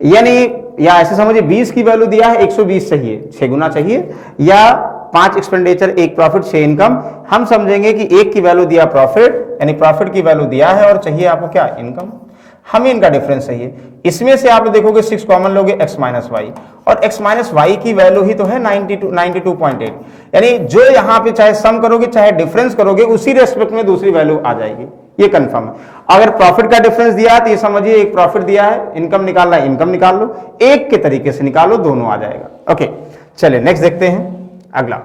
यानी या ऐसे समझिए 20 की वैल्यू दिया है, 120 चाहिए, 6 गुना चाहिए, या 5 एक्सपेंडिचर, 1 प्रॉफिट, 6 इनकम। हम समझेंगे कि 1 की वैल्यू दिया प्रॉफिट, यानी प्रॉफिट की वैल्यू दिया है और चाहिए आपको क्या, इनकम। हमें इनका डिफरेंस चाहिए। इसमें से आप देखोगे 6 कॉमन लोगे, X - Y, और X - Y की वैल्यू ही तो है 92.8, यानी जो यहां पे चाहे सम करोगे चाहे डिफरेंस करोगे, उसी रेस्पेक्ट में दूसरी वैल्यू आ जाएगी, ये कंफर्म है। अगर प्रॉफिट का डिफरेंस दिया है तो ये समझिए 1 प्रॉफिट दिया है, इनकम निकालना है, इनकम निकाल लो, एक के तरीके से निकालो, दोनों आ जाएगा। ओके, चलिए नेक्स्ट देखते हैं अगला।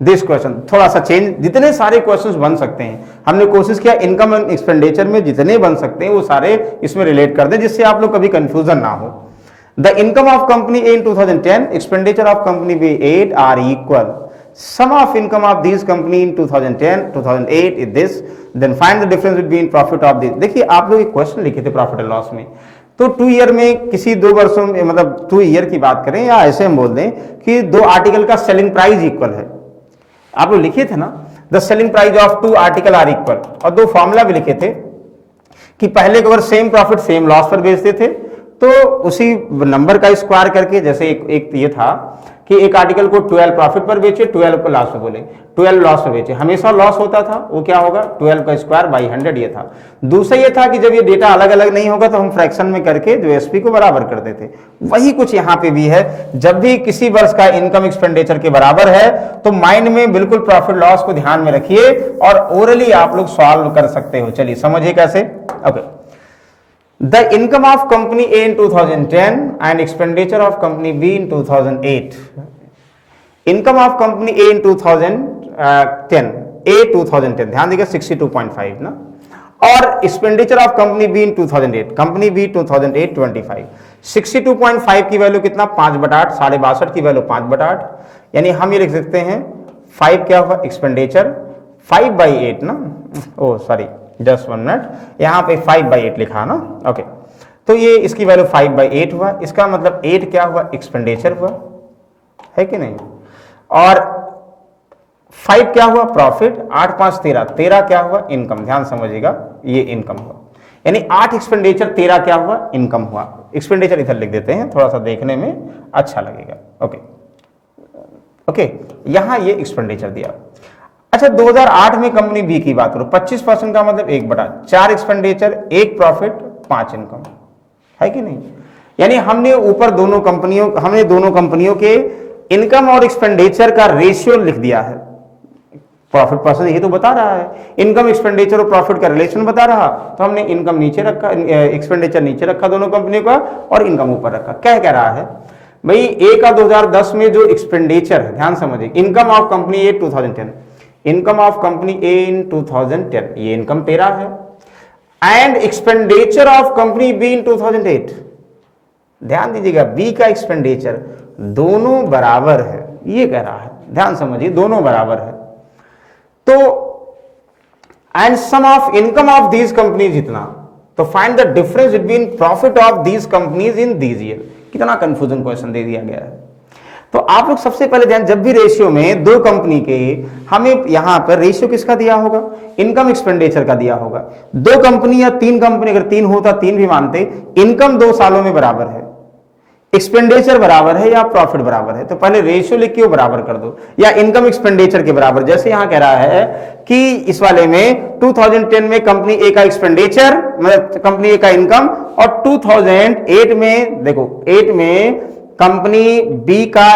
दिस क्वेश्चन, थोड़ा सा चेंज, जितने सारे क्वेश्चंस बन सकते हैं हमने कोशिश किया इनकम एंड एक्सपेंडिचर में जितने बन सकते हैं वो सारे इसमें रिलेट कर दें, जिससे आप लोग कभी कंफ्यूजन ना हो। The income of company A in 2010, expenditure of company B 8 are equal, sum of income of this company in 2010 2008 is this, then find the difference between profit of this. देखिए आप लोग एक क्वेश्चन लिखे थे profit and loss में, तो 2 year में किसी 2 वर्षों में, मतलब 2 ईयर की बात करें या ऐसे हम बोल दें कि 2 आर्टिकल का सेलिंग प्राइस इक्वल है, आप लोग लिखे थे ना, the selling price of 2 article are equal, और 2 फॉर्मूला भी लिखे थे कि पहले को अगर सेम प्रॉफिट सेम लॉस पर बेचते थे तो उसी नंबर का स्क्वायर करके, जैसे एक ये था कि एक आर्टिकल को 12 प्रॉफिट पर बेचे, 12 को लॉस पर बोले, 12 लॉस पर बेचे, हमेशा लॉस होता था, वो क्या होगा 12 का स्क्वायर बाई 100 ये था। दूसरा ये था कि जब ये डेटा अलग अलग नहीं होगा तो हम फ्रैक्शन में करके जो एसपी को बराबर कर देते, वही कुछ यहाँ पे भी है। जब भी किसी वर्ष का इनकम एक्सपेंडिचर के बराबर है तो माइंड में बिल्कुल प्रॉफिट लॉस को ध्यान में रखिए और ओरली आप लोग सॉल्व कर सकते हो। चलिए समझिए कैसे। Okay, The income of company A in 2010 and expenditure of company B in 2008. Income of company A in 2010, A 2010, ध्यान दीजिए 62.5 ना, और expenditure of company B in 2008, company B 2008 25। 62.5 की वैल्यू कितना 5/8, 62.5 की वैल्यू 5/8, यानी हम ये लिख सकते हैं 5 क्या हुआ एक्सपेंडिचर, 5/8 ना, ओ सॉरी जस्ट 1 मिनट, यहां पे 5/8 लिखा ना। ओके, तो ये इसकी वैल्यू 5/8 हुआ, इसका मतलब 8 क्या हुआ एक्सपेंडिचर हुआ, है कि नहीं, और 5 क्या हुआ प्रॉफिट, 8 5 13, 13 क्या हुआ इनकम, ध्यान समझिएगा ये इनकम हुआ, यानी 8 एक्सपेंडिचर 13 क्या हुआ इनकम हुआ। एक्सपेंडिचर इधर लिख देते हैं, थोड़ा सा देखने में अच्छा लगेगा। ओके ओके, यहां ये एक्सपेंडिचर दिया। अच्छा 2008 में कंपनी बी की बात करो, 25% का मतलब 1/4 एक्सपेंडिचर, 1 प्रॉफिट, 5 इनकम, है कि नहीं, यानी हमने ऊपर दोनों कंपनियों के इनकम और एक्सपेंडिचर का रेशियो लिख दिया है। प्रॉफिट परसेंट ये तो बता रहा है, इनकम एक्सपेंडिचर और प्रॉफिट का रिलेशन बता रहा, तो हमने इनकम नीचे रखा, एक्सपेंडिचर नीचे रखा दोनों कंपनियों का, और इनकम ऊपर रखा। क्या कह रहा है भाई, ए का 2010 में जो एक्सपेंडिचर है, ध्यान समझिए, income of company A 2010, income of company A in 2010, ये इनकम 13 है, and expenditure of company B in 2008, ध्यान दीजिएगा बी का एक्सपेंडिचर दोनों बराबर है, ये कह रहा है, ध्यान समझिए दोनों बराबर है। तो and sum of income of these companies इतना, तो find the difference between profit of these companies in these year. कितना कंफ्यूजन क्वेश्चन दे दिया गया है। तो आप लोग सबसे पहले ध्यान, जब भी रेशियो में 2 कंपनी के, हमें यहां पर रेशियो किसका दिया होगा, इनकम एक्सपेंडिचर का दिया होगा। 2 कंपनी या 3 कंपनी, अगर 3 होता 3 भी मानते, इनकम 2 सालों में बराबर है, एक्सपेंडिचर बराबर है या प्रॉफिट बराबर है, तो पहले रेशियो लिख के वो बराबर कर दो, या इनकम एक्सपेंडिचर के बराबर। जैसे यहां कह रहा है कि इस वाले में 2010 में कंपनी ए का एक्सपेंडिचर, मतलब कंपनी ए का इनकम, और 2008 में देखो 8 में कंपनी बी का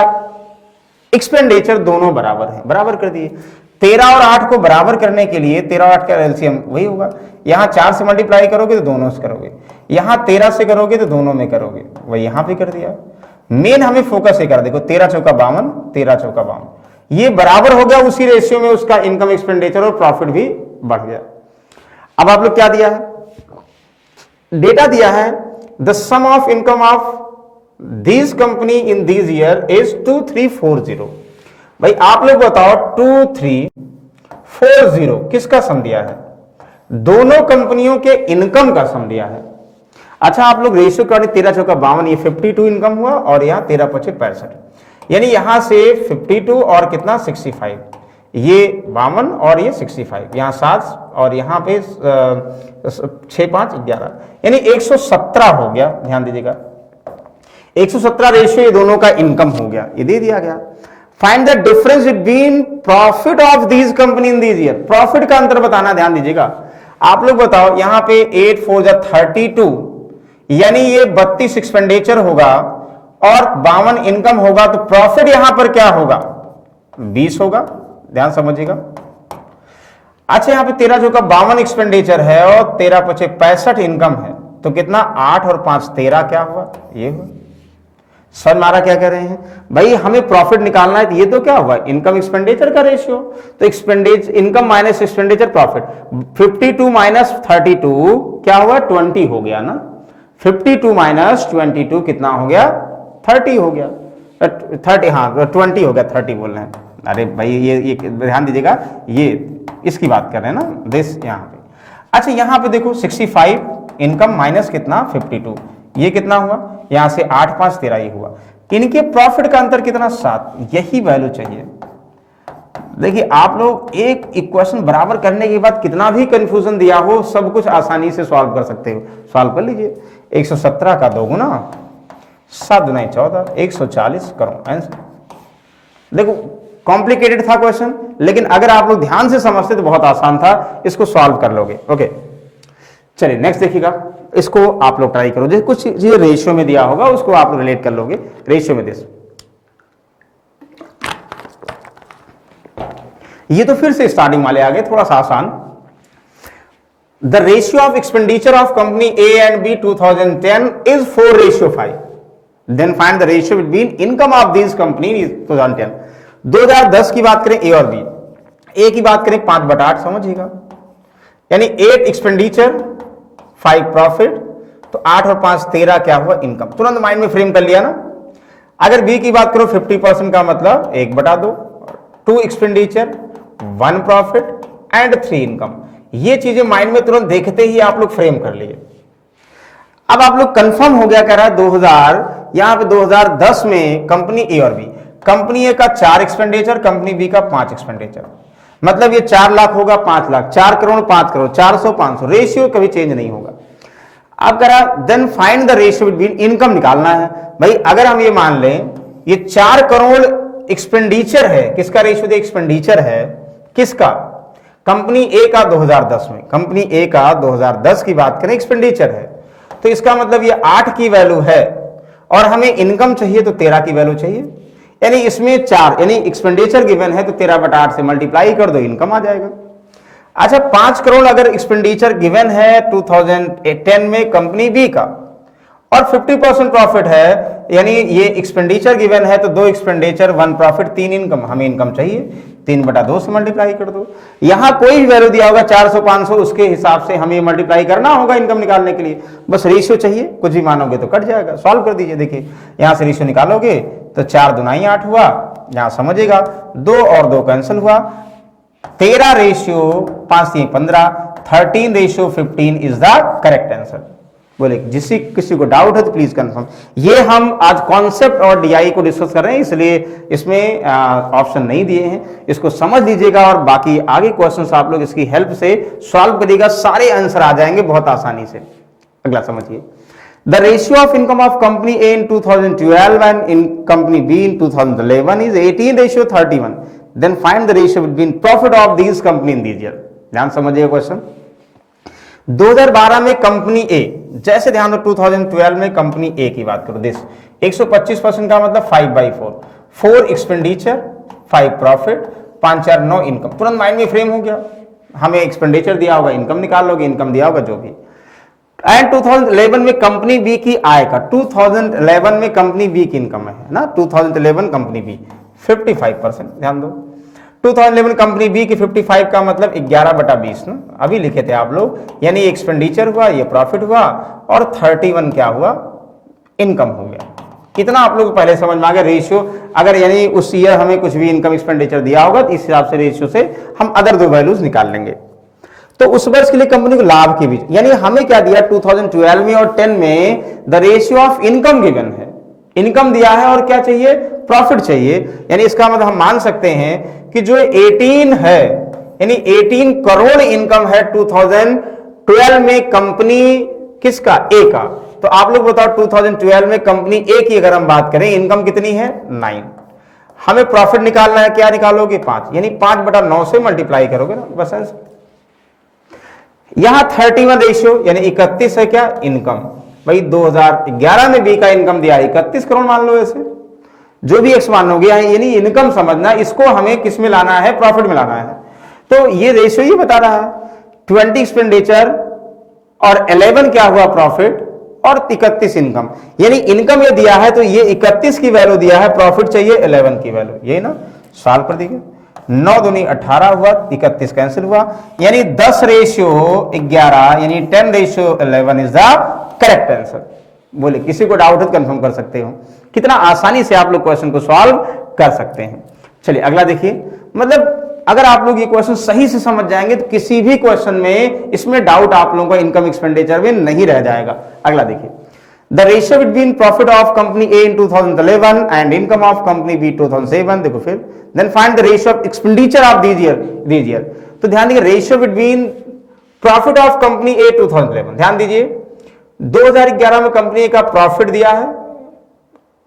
एक्सपेंडिचर दोनों बराबर है, बराबर कर दिए। 13 और 8 को बराबर करने के लिए 13 और 8 का एलसीएम वही होगा, यहां 4 से मल्टीप्लाई करोगे तो दोनों से करोगे, यहां 13 से करोगे तो दोनों में करोगे, वही यहां पे कर दिया। मेन हमें फोकस ये कर, देखो 13 चौका 52, 13 चौका 52, ये बराबर हो गया, उसी रेशियो में उसका इनकम एक्सपेंडिचर और प्रॉफिट भी बढ़ गया। अब आप लोग क्या दिया है, डेटा दिया है, the sum of income of this company in this year is 2340। भाई आप लोग बताओ 2340 किसका सम दिया है, दोनों कंपनियों के इनकम का सम दिया है। अच्छा आप लोग रेशियो कर, 13 चौका 52, ये 52 इनकम हुआ, और यहां 13 5 65, यानी यहां से 52 और कितना 65, ये 52 और ये 65, यहां 7 और यहां पे 6 5 11, यानी 117 हो गया। ध्यान दीजिएगा 117 रेशियो ये दोनों का इनकम हो गया, ये दे दिया गया। Find the difference between profit of these company in these year, profit का अंतर बताना, ध्यान दीजिएगा। आप लोग बताओ यहां पे 8 4 32, यानी ये 32 एक्सपेंडिचर होगा और 52 इनकम होगा, तो प्रॉफिट यहां पर क्या होगा 20 होगा, ध्यान समझिएगा। अच्छा यहां पे 13 जो का 52 एक्सपेंडिचर है और 13 5 65 इनकम है, तो कितना 8 और 5 13 क्या हुआ, ये हुआ। समझ में आ रहा क्या कह रहे हैं भाई, हमें प्रॉफिट निकालना है, तो ये तो क्या हुआ, इनकम एक्सपेंडिचर का रेशियो, तो expenditure income minus expenditure profit, 52 minus 32 क्या हुआ, 20 हो गया ना, 52 माइनस 22 कितना हो गया, 30 हो गया, 30, हाँ 20 हो गया, 30 बोल रहे हैं, अरे भाई ये ध्यान दीजिएगा, ये इसकी बात कर रहे हैं ना, दिस यहाँ पे। अच्छा यहाँ पे देखो 65 इनकम माइनस कितना 52, ये कितना हुआ, यहां से 8 5 13 ही हुआ, इनके प्रॉफिट का अंतर कितना 7, यही वैल्यू चाहिए। देखिए आप लोग एक इक्वेशन बराबर करने के बाद कितना भी कंफ्यूजन दिया हो सब कुछ आसानी से सॉल्व कर सकते हो, सॉल्व कर लीजिए। 117 का 2 गुना 7 दूना 14, 140 करो आंसर। देखो कॉम्प्लिकेटेड था क्वेश्चन, लेकिन अगर आप लोग ध्यान से समझते तो बहुत आसान था, इसको सॉल्व कर लोगे। ओके चलिए नेक्स्ट देखिएगा, इसको आप लोग ट्राई करो, जैसे कुछ चीजें रेशियो में दिया होगा उसको आप लोग रिलेट कर लोगे रेशियो में। दिस ये तो फिर से स्टार्टिंग वाले आ गए, थोड़ा सा आसान। The ratio of expenditure of company A and B 2010 is 4:5, then find the ratio between income of this company in 2010। 2010 की बात करें ए और बी, ए की बात करें 5/8 समझिएगा, यानी 8 एक्सपेंडिचर 5 प्रॉफिट, तो 8 और 5 13 क्या हुआ इनकम, तुरंत माइंड में फ्रेम कर लिया ना। अगर बी की बात करो 50% का मतलब 1/2, 2 एक्सपेंडिचर 1 प्रॉफिट एंड 3 इनकम, ये चीजें माइंड में तुरंत देखते ही आप लोग फ्रेम कर लिए। अब आप लोग कंफर्म हो गया कह रहा है 2000, यहां पे 2010 में कंपनी ए और बी, कंपनी ए का 4 एक्सपेंडिचर, कंपनी बी का 5 एक्सपेंडिचर, मतलब ये 4 लाख होगा 5 लाख, 4 करोड़ 5 करोड़, 400 500, रेशियो कभी चेंज नहीं होगा। अब करा then find the ratio between, income निकालना है भाई। अगर हम ये मान लें ये 4 करोड़ एक्सपेंडिचर है, किसका रेशियो दे, एक्सपेंडिचर है किसका, कंपनी ए का 2010 में, कंपनी ए का 2010 की बात करें एक्सपेंडिचर है, तो इसका मतलब ये 8 की वैल्यू है और हमें इनकम चाहिए तो 13 की वैल्यू चाहिए, यानी इसमें 4, यानी एक्सपेंडिचर गिवन है तो 13/8 से मल्टीप्लाई कर दो, इनकम आ जाएगा। अच्छा 5 करोड़ अगर एक्सपेंडिचर गिवन है 2010 में कंपनी बी का और 50% प्रॉफिट है, यानी ये एक्सपेंडिचर गिवन है तो 2 एक्सपेंडिचर 1 प्रॉफिट 3 इनकम, हमें इनकम चाहिए 3/2 से मल्टीप्लाई कर दो। यहां कोई भी वैल्यू दिया होगा 400 500, उसके हिसाब से हमें मल्टीप्लाई करना होगा इनकम निकालने के लिए, बस रेशियो चाहिए, कुछ भी मानोगे तो कट जाएगा। सॉल्व कर दीजिए, देखिए यहां से रेशियो निकालोगे तो 4 दूना 8 हुआ, यहां समझिएगा 2 और 2 कैंसिल हुआ, 13 ratio 5 3 15, 13 ratio 15 is the correct answer. बोले किसी को डाउट है तो प्लीज कंफर्म। ये हम आज कॉन्सेप्ट और डीआई को डिस्कस कर रहे हैं, इसलिए इसमें ऑप्शन नहीं दिए हैं, इसको समझ लीजिएगा और बाकी आगे क्वेश्चंस आप लोग इसकी हेल्प से सॉल्व करिएगा, सारे आंसर आ जाएंगे बहुत आसानी से। अगला समझिए, the ratio of income of company A in 2012 and in company B in 2011 is 18:31, then find the ratio between profit of these company in these year. ध्यान समझिए क्वेश्चन। 2012 में कंपनी ए, जैसे ध्यान दो 2012 में कंपनी ए की बात करो, दिस 125% का मतलब 5/4, 4 एक्सपेंडिचर 5 प्रॉफिट, 5 4 9 इनकम, तुरंत माइंड में फ्रेम हो गया, हमें एक्सपेंडिचर दिया होगा इनकम निकाल लोगे, इनकम दिया होगा जो भी। एंड 2011 में कंपनी बी की आय का, 2011 में कंपनी बी की इनकम है ना, 2011 कंपनी बी 55%, ध्यान दो 2011 कंपनी बी की 55 का मतलब 11/20 ना, अभी लिखे थे आप लोग, यानी एक्सपेंडिचर हुआ, ये प्रॉफिट हुआ और 31 क्या हुआ, इनकम हो गया। कितना आप लोग पहले समझ में आ गया रेशियो, अगर यानी उस ईयर हमें कुछ भी इनकम एक्सपेंडिचर दिया होगा तो इस हिसाब से रेशियो से हम अदर 2 वैल्यूज निकाल लेंगे। तो उस वर्ष के लिए कंपनी को लाभ के बीच, यानी हमें क्या दिया 2012 में और 10 में the ratio of income given है, इनकम दिया है और क्या चाहिए, प्रॉफिट चाहिए, यानी इसका मतलब हम मान सकते हैं कि जो 18 है, यानी 18 करोड़ इनकम है 2012 में कंपनी किसका, ए का। तो आप लोग बताओ 2012 में कंपनी ए की अगर हम बात करें इनकम कितनी है 9, हमें प्रॉफिट निकालना है, क्या निकालोगे 5, यानी 5/9 से मल्टीप्लाई करोगे ना, बस आंसर। यहां 31 रेशियो यानी 31 है क्या, इनकम, भाई 2011 में बी का इनकम दिया 31 करोड़ मान लो, ऐसे जो भी एक्स मान लोगे, यानी इनकम समझना, इसको हमें किस में लाना है, प्रॉफिट में लाना है। तो ये रेशियो ये बता रहा है 20 एक्सपेंडिचर और 11 क्या हुआ प्रॉफिट और 31 इनकम, यानी इनकम ये दिया है तो ये 31 की वैल्यू दिया है, प्रॉफिट चाहिए 11 की वैल्यू, यही ना सवाल पर देखिए। 9 दूनी 18 हुआ, 31 कैंसिल हुआ, यानी 10:11 यानी 10:11 इज द करेक्ट आंसर। बोले किसी को डाउट है तो कंफर्म कर सकते हो, कितना आसानी से आप लोग क्वेश्चन को सॉल्व कर सकते हैं। चलिए अगला देखिए, मतलब अगर आप लोग ये क्वेश्चन सही से समझ जाएंगे तो किसी भी क्वेश्चन में इसमें डाउट आप लोगों का इनकम एक्सपेंडिचर में नहीं रह जाएगा। अगला देखिए, the ratio between profit of company A in 2011 and income of company B 2007। देखो फिर then find the ratio of expenditure of these year. तो ध्यान दीजिए, ratio between profit of company A 2011, ध्यान दीजिए 2011 में कंपनी का प्रॉफिट दिया है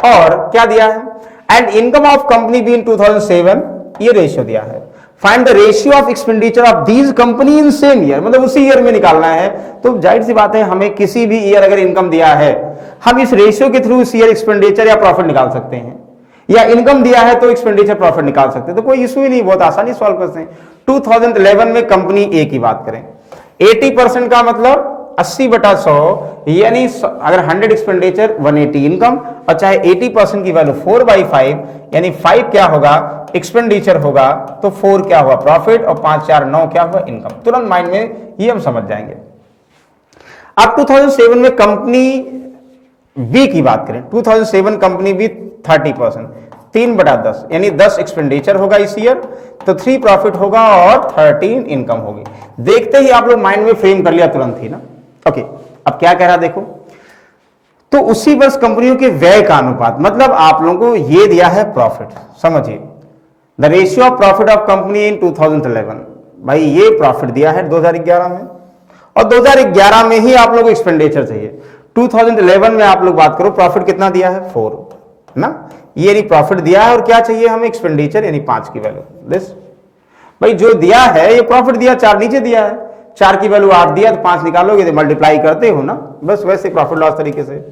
और क्या दिया है, and income of company B in 2007, ये रेशियो दिया है। Find the ratio of expenditure of these company in same year, मतलब उसी ईयर में निकालना है। तो जाहिर सी बात है, हमें किसी भी ईयर अगर इनकम दिया है, हम इस रेशियो के थ्रू इस ईयर एक्सपेंडिचर या प्रॉफिट निकाल सकते हैं, या इनकम दिया है तो एक्सपेंडिचर प्रॉफिट निकाल सकते हैं, तो कोई इशू ही नहीं, बहुत आसानी सॉल्व करते हैं। 2011 में कंपनी ए की बात करें, 80% का मतलब 80/100, यानी अगर 100 एक्सपेंडिचर 180 इनकम, और चाहे 80% की वैल्यू 4/5, यानी 5 क्या होगा एक्सपेंडिचर होगा, तो 4 क्या हुआ प्रॉफिट, और 5 4 9 क्या हुआ इनकम। तुरंत माइंड में ये हम समझ जाएंगे। अब 2007 में कंपनी बी की बात करें, 2007 कंपनी बी 30%, 3/10, यानी 10 एक्सपेंडिचर होगा इस ईयर, तो 3 प्रॉफिट होगा और 13 इनकम होगी। देखते ही आप लोग माइंड में फ्रेम कर लिया तुरंत ही ना। ओके, अब क्या कह रहा देखो, तो उसी वर्ष कंपनियों के व्यय का अनुपात, मतलब आप लोगों को ये दिया है प्रॉफिट, समझिए the ratio of profit of company इन 2011, भाई ये प्रॉफिट दिया है 2011 में, और 2011 में ही आप लोग को एक्सपेंडिचर चाहिए। 2011 में आप लोग बात करो, प्रॉफिट कितना दिया है 4 ना, ये नहीं प्रॉफिट दिया है, और क्या चाहिए हमें एक्सपेंडिचर यानी 5 की वैल्यू। दिस भाई जो दिया है ये प्रॉफिट दिया, 4 नीचे दिया है, 4 की वैल्यू 8 दिया तो 5 निकालोगे तो मल्टीप्लाई करते हो ना, बस वैसे प्रॉफिट लॉस तरीके से।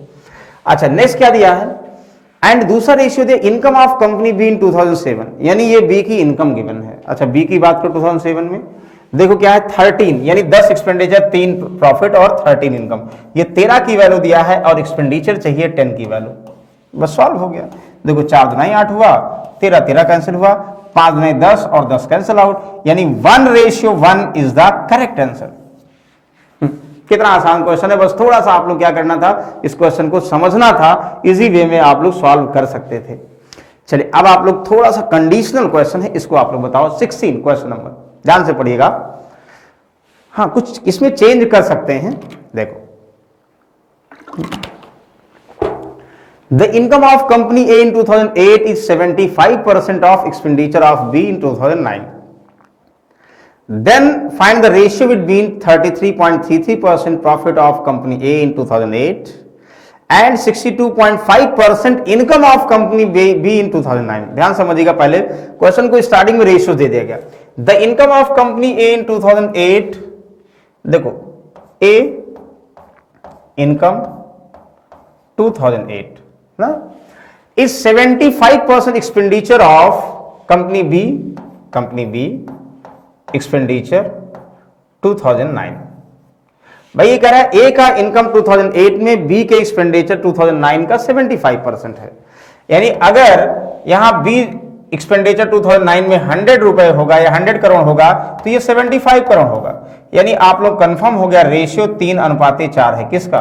अच्छा नेक्स्ट क्या दिया है, एंड दूसरा रेशियो दिया income of company B in 2007, यानी ये बी की इनकम गिवन है। अच्छा बी की बात करो 2007 में देखो क्या है 13, यानी 10 एक्सपेंडिचर 3 प्रॉफिट और 13 इनकम, ये 13 की वैल्यू दिया है और एक्सपेंडिचर चाहिए 10 की वैल्यू, बस सॉल्व हो गया। देखो 4 दूनी 8 हुआ, 13 कैंसिल हुआ, 5 दूनी 10 और 10 कैंसिल आउट, यानी 1:1 इज द करेक्ट आंसर। कितना आसान क्वेश्चन है, बस थोड़ा सा आप लोग क्या करना था, इस क्वेश्चन को समझना था, इजी वे में आप लोग सॉल्व कर सकते थे। चलिए अब आप लोग थोड़ा सा कंडीशनल क्वेश्चन है, इसको आप लोग बताओ। 16 क्वेश्चन नंबर, ध्यान से पढ़िएगा। हाँ कुछ इसमें चेंज कर सकते हैं, देखो the income of company A in 2008 is 75% of expenditure of be in 2009। Then find the ratio between 33.33% profit of company A in 2008 and 62.5% income of company B in 2009। ध्यान समझिएगा, पहले क्वेश्चन को स्टार्टिंग में ratio दे दिया गया। The income of company A in 2008, देखो A income 2008 ना is 75% expenditure of company B expenditure 2009। भाई ये कह रहा है ए का इनकम 2008 में, बी के एक्सपेंडिचर 2009 का 75% है, यानी अगर यहां बी एक्सपेंडिचर 2009 में 100 रुपए होगा या 100 करोड़ होगा तो ये 75 करोड़ होगा, यानी आप लोग कंफर्म हो गया रेशियो 3:4 है किसका,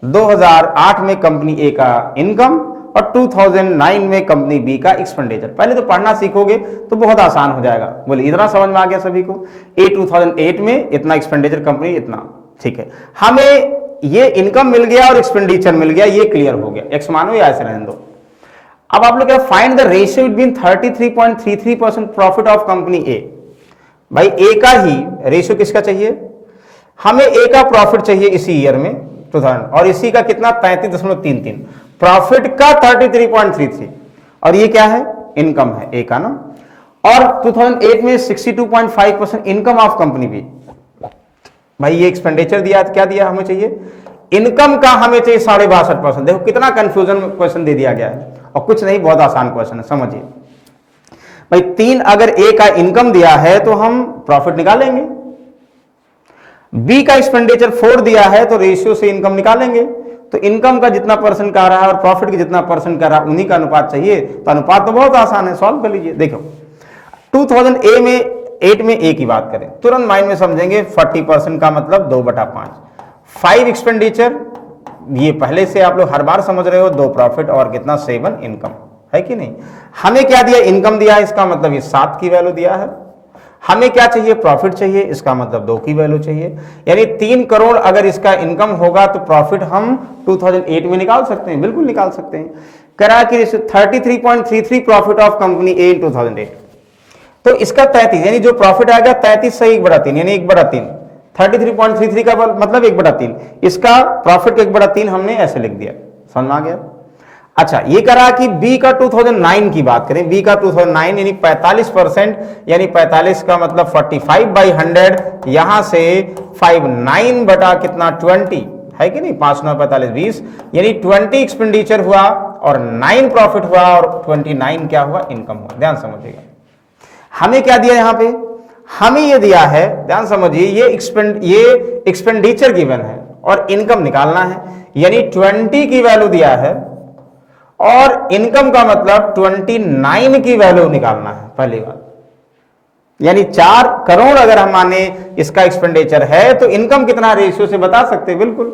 2008 में कंपनी ए का इनकम और 2009 में कंपनी बी का एक्सपेंडिचर। पहले तो पढ़ना सीखोगे तो बहुत आसान हो जाएगा। बोले इतना समझ में आ गया सभी को, ए 2008 में इतना एक्सपेंडिचर कंपनी इतना, ठीक है, हमें ये इनकम मिल गया और एक्सपेंडिचर मिल गया, ये क्लियर हो गया, एक्स मानो या ऐसे रहने दो। अब आप लोग क्या, find the ratio between 33.33% profit of company A. भाई ए का ही रेशियो किसका चाहिए, हमें ए का प्रॉफिट चाहिए इसी ईयर में 2000, और इसी का कितना 33.33, प्रॉफिट का 33.33, और ये क्या है इनकम है ए का ना, और 2008 में 62.5% इनकम ऑफ कंपनी बी। भाई ये एक्सपेंडिचर दिया, क्या दिया हमें चाहिए, इनकम का हमें चाहिए 62.5%। देखो कितना कंफ्यूजन क्वेश्चन दे दिया गया है, और कुछ नहीं, बहुत आसान क्वेश्चन है, समझिए। भाई 3 अगर ए का इनकम दिया है तो हम प्रॉफिट निकालेंगे, बी का एक्सपेंडिचर 4 दिया है तो रेशियो से इनकम निकालेंगे, तो इनकम का जितना परसेंट कह रहा है और प्रॉफिट की जितना परसेंट कह रहा है उन्हीं का अनुपात चाहिए। तो अनुपात तो बहुत आसान है, सॉल्व कर लीजिए। देखो 2008 में ए की बात करें, तुरंत माइंड में समझेंगे 40% का मतलब 2/5। 5 एक्सपेंडिचर, ये पहले से आप लोग हर बार समझ रहे हो, 2 प्रॉफिट और कितना 7 इनकम, है कि नहीं। हमें क्या दिया, इनकम दिया है, इसका मतलब ये 7 की वैल्यू दिया है। हमें क्या चाहिए, प्रॉफिट चाहिए, इसका मतलब 2 की वैल्यू चाहिए। यानी 3 करोड़ अगर इसका इनकम होगा तो प्रॉफिट हम 2008 में निकाल सकते हैं, बिल्कुल निकाल सकते हैं। करा कि 33.33 profit of company A in 2008, तो इसका 33 यानी जो प्रॉफिट आएगा 33 से 1/3 यानी 1/3। 33.33 का मतलब 1/3, इसका प्रॉफिट 1/3 हमने ऐसे लिख दिया, समझ में आ गया। अच्छा, ये करा कि बी का 2009 की बात करें, बी का 2009 यानी 45%, यानी 45 का मतलब 45/100, यहां से 59 बटा कितना 20, है कि नहीं, 5 9 45 20, यानी 20 एक्सपेंडिचर हुआ और 9 प्रॉफिट हुआ और 29 क्या हुआ, इनकम हुआ। ध्यान समझिएगा, हमें क्या दिया यहां पे, हमें ये दिया है, ध्यान समझिए, ये एक्सपेंडिचर गिवन है और इनकम निकालना है, यानी 20 की वैल्यू दिया है और इनकम का मतलब 29 की वैल्यू निकालना है। पहली बात, यानी 4 करोड़ अगर हम माने इसका एक्सपेंडिचर है तो इनकम कितना रेशियो से बता सकते हैं, बिल्कुल।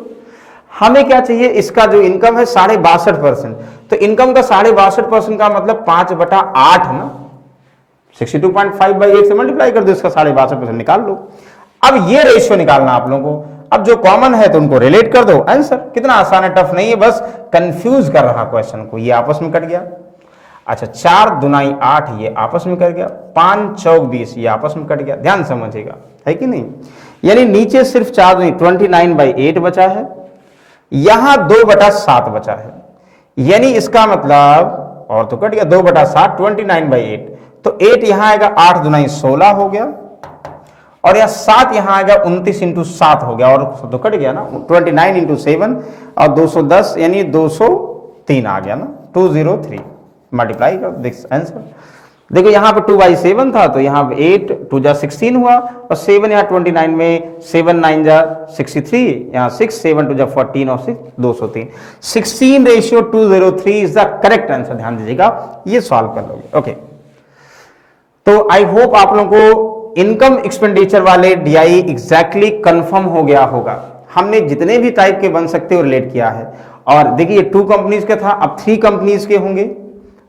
हमें क्या चाहिए, इसका जो इनकम है 62.5%, तो इनकम का 62.5% का मतलब 5/8 ना, 62.5/8 से मल्टीप्लाई कर दो, इसका 62.5% निकाल लो। अब ये रेशियो निकालना आप लोगों को, अब जो कॉमन है तो उनको रिलेट कर दो, आंसर कितना आसान है, टफ नहीं है, बस कंफ्यूज कर रहा क्वेश्चन को। ये आपस में कट गया, अच्छा 4 दूनाई 8 ये आपस में कट गया, 5 चौक 20 ये आपस में कट गया। ध्यान समझिएगा, है कि नहीं, यानी नीचे सिर्फ 4 दूनी 29/8 बचा है, यहां 2/7 बचा है, यानी इसका मतलब और तो कट गया 2/7 29/8, तो 8 यहां आएगा, 8 दूनाई 16 हो गया और यह 7 यहां आएगा, 29 × 7 हो गया और तो कट गया ना, 29 × 7 और 210 यानी 203 आ गया ना, 203 मल्टीप्लाई कर देख आंसर। देखो यहाँ पे 2/7 था तो यहाँ पे 8 2 जा 16 हुआ और 7 यहाँ 29 में 7 9 जा 63, यहाँ 6 7 2 जा 14 और 6 203, 16:203 इज द करेक्ट आंसर। ध्यान दीजिएगा, ये सॉल्व कर लोगे। ओके, तो आई होप आप लोगों को इनकम एक्सपेंडिचर वाले डीआई एग्जैक्टली कंफर्म हो गया होगा। हमने जितने भी टाइप के बन सकते हो रिलेट किया है। और देखिए 2 कंपनीज का था, अब 3 कंपनीज के होंगे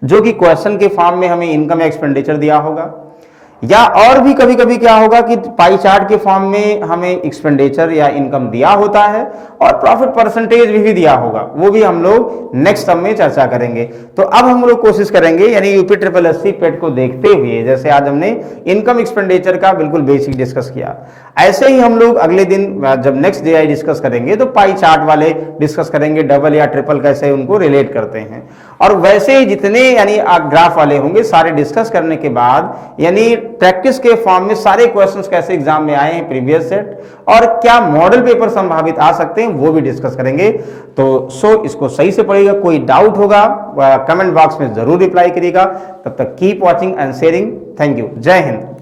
जो कि क्वेश्चन के फॉर्म में हमें इनकम एक्सपेंडिचर दिया होगा, या और भी कभी कभी क्या होगा कि पाई चार्ट के फॉर्म में हमें एक्सपेंडिचर या इनकम दिया होता है और प्रॉफिट परसेंटेज भी दिया होगा, वो भी हम लोग नेक्स्ट टर्म में चर्चा करेंगे। तो अब हम लोग कोशिश करेंगे यानी यूपी SSSC पेट को देखते हुए, जैसे आज हमने इनकम एक्सपेंडिचर का बिल्कुल बेसिक डिस्कस किया, ऐसे ही हम लोग अगले दिन जब नेक्स्ट डे डिस्कस करेंगे तो पाई चार्ट वाले डिस्कस करेंगे, डबल या ट्रिपल कैसे उनको रिलेट करते हैं, और वैसे ही जितने यानी ग्राफ वाले होंगे सारे डिस्कस करने के बाद यानी प्रैक्टिस के फॉर्म में सारे क्वेश्चंस कैसे एग्जाम में आए हैं प्रीवियस सेट और क्या मॉडल पेपर संभावित आ सकते हैं वो भी डिस्कस करेंगे। तो इसको सही से पढ़िएगा, कोई डाउट होगा कमेंट बॉक्स में जरूर रिप्लाई करिएगा। तब तक keep watching and sharing. Thank you, जय हिंद।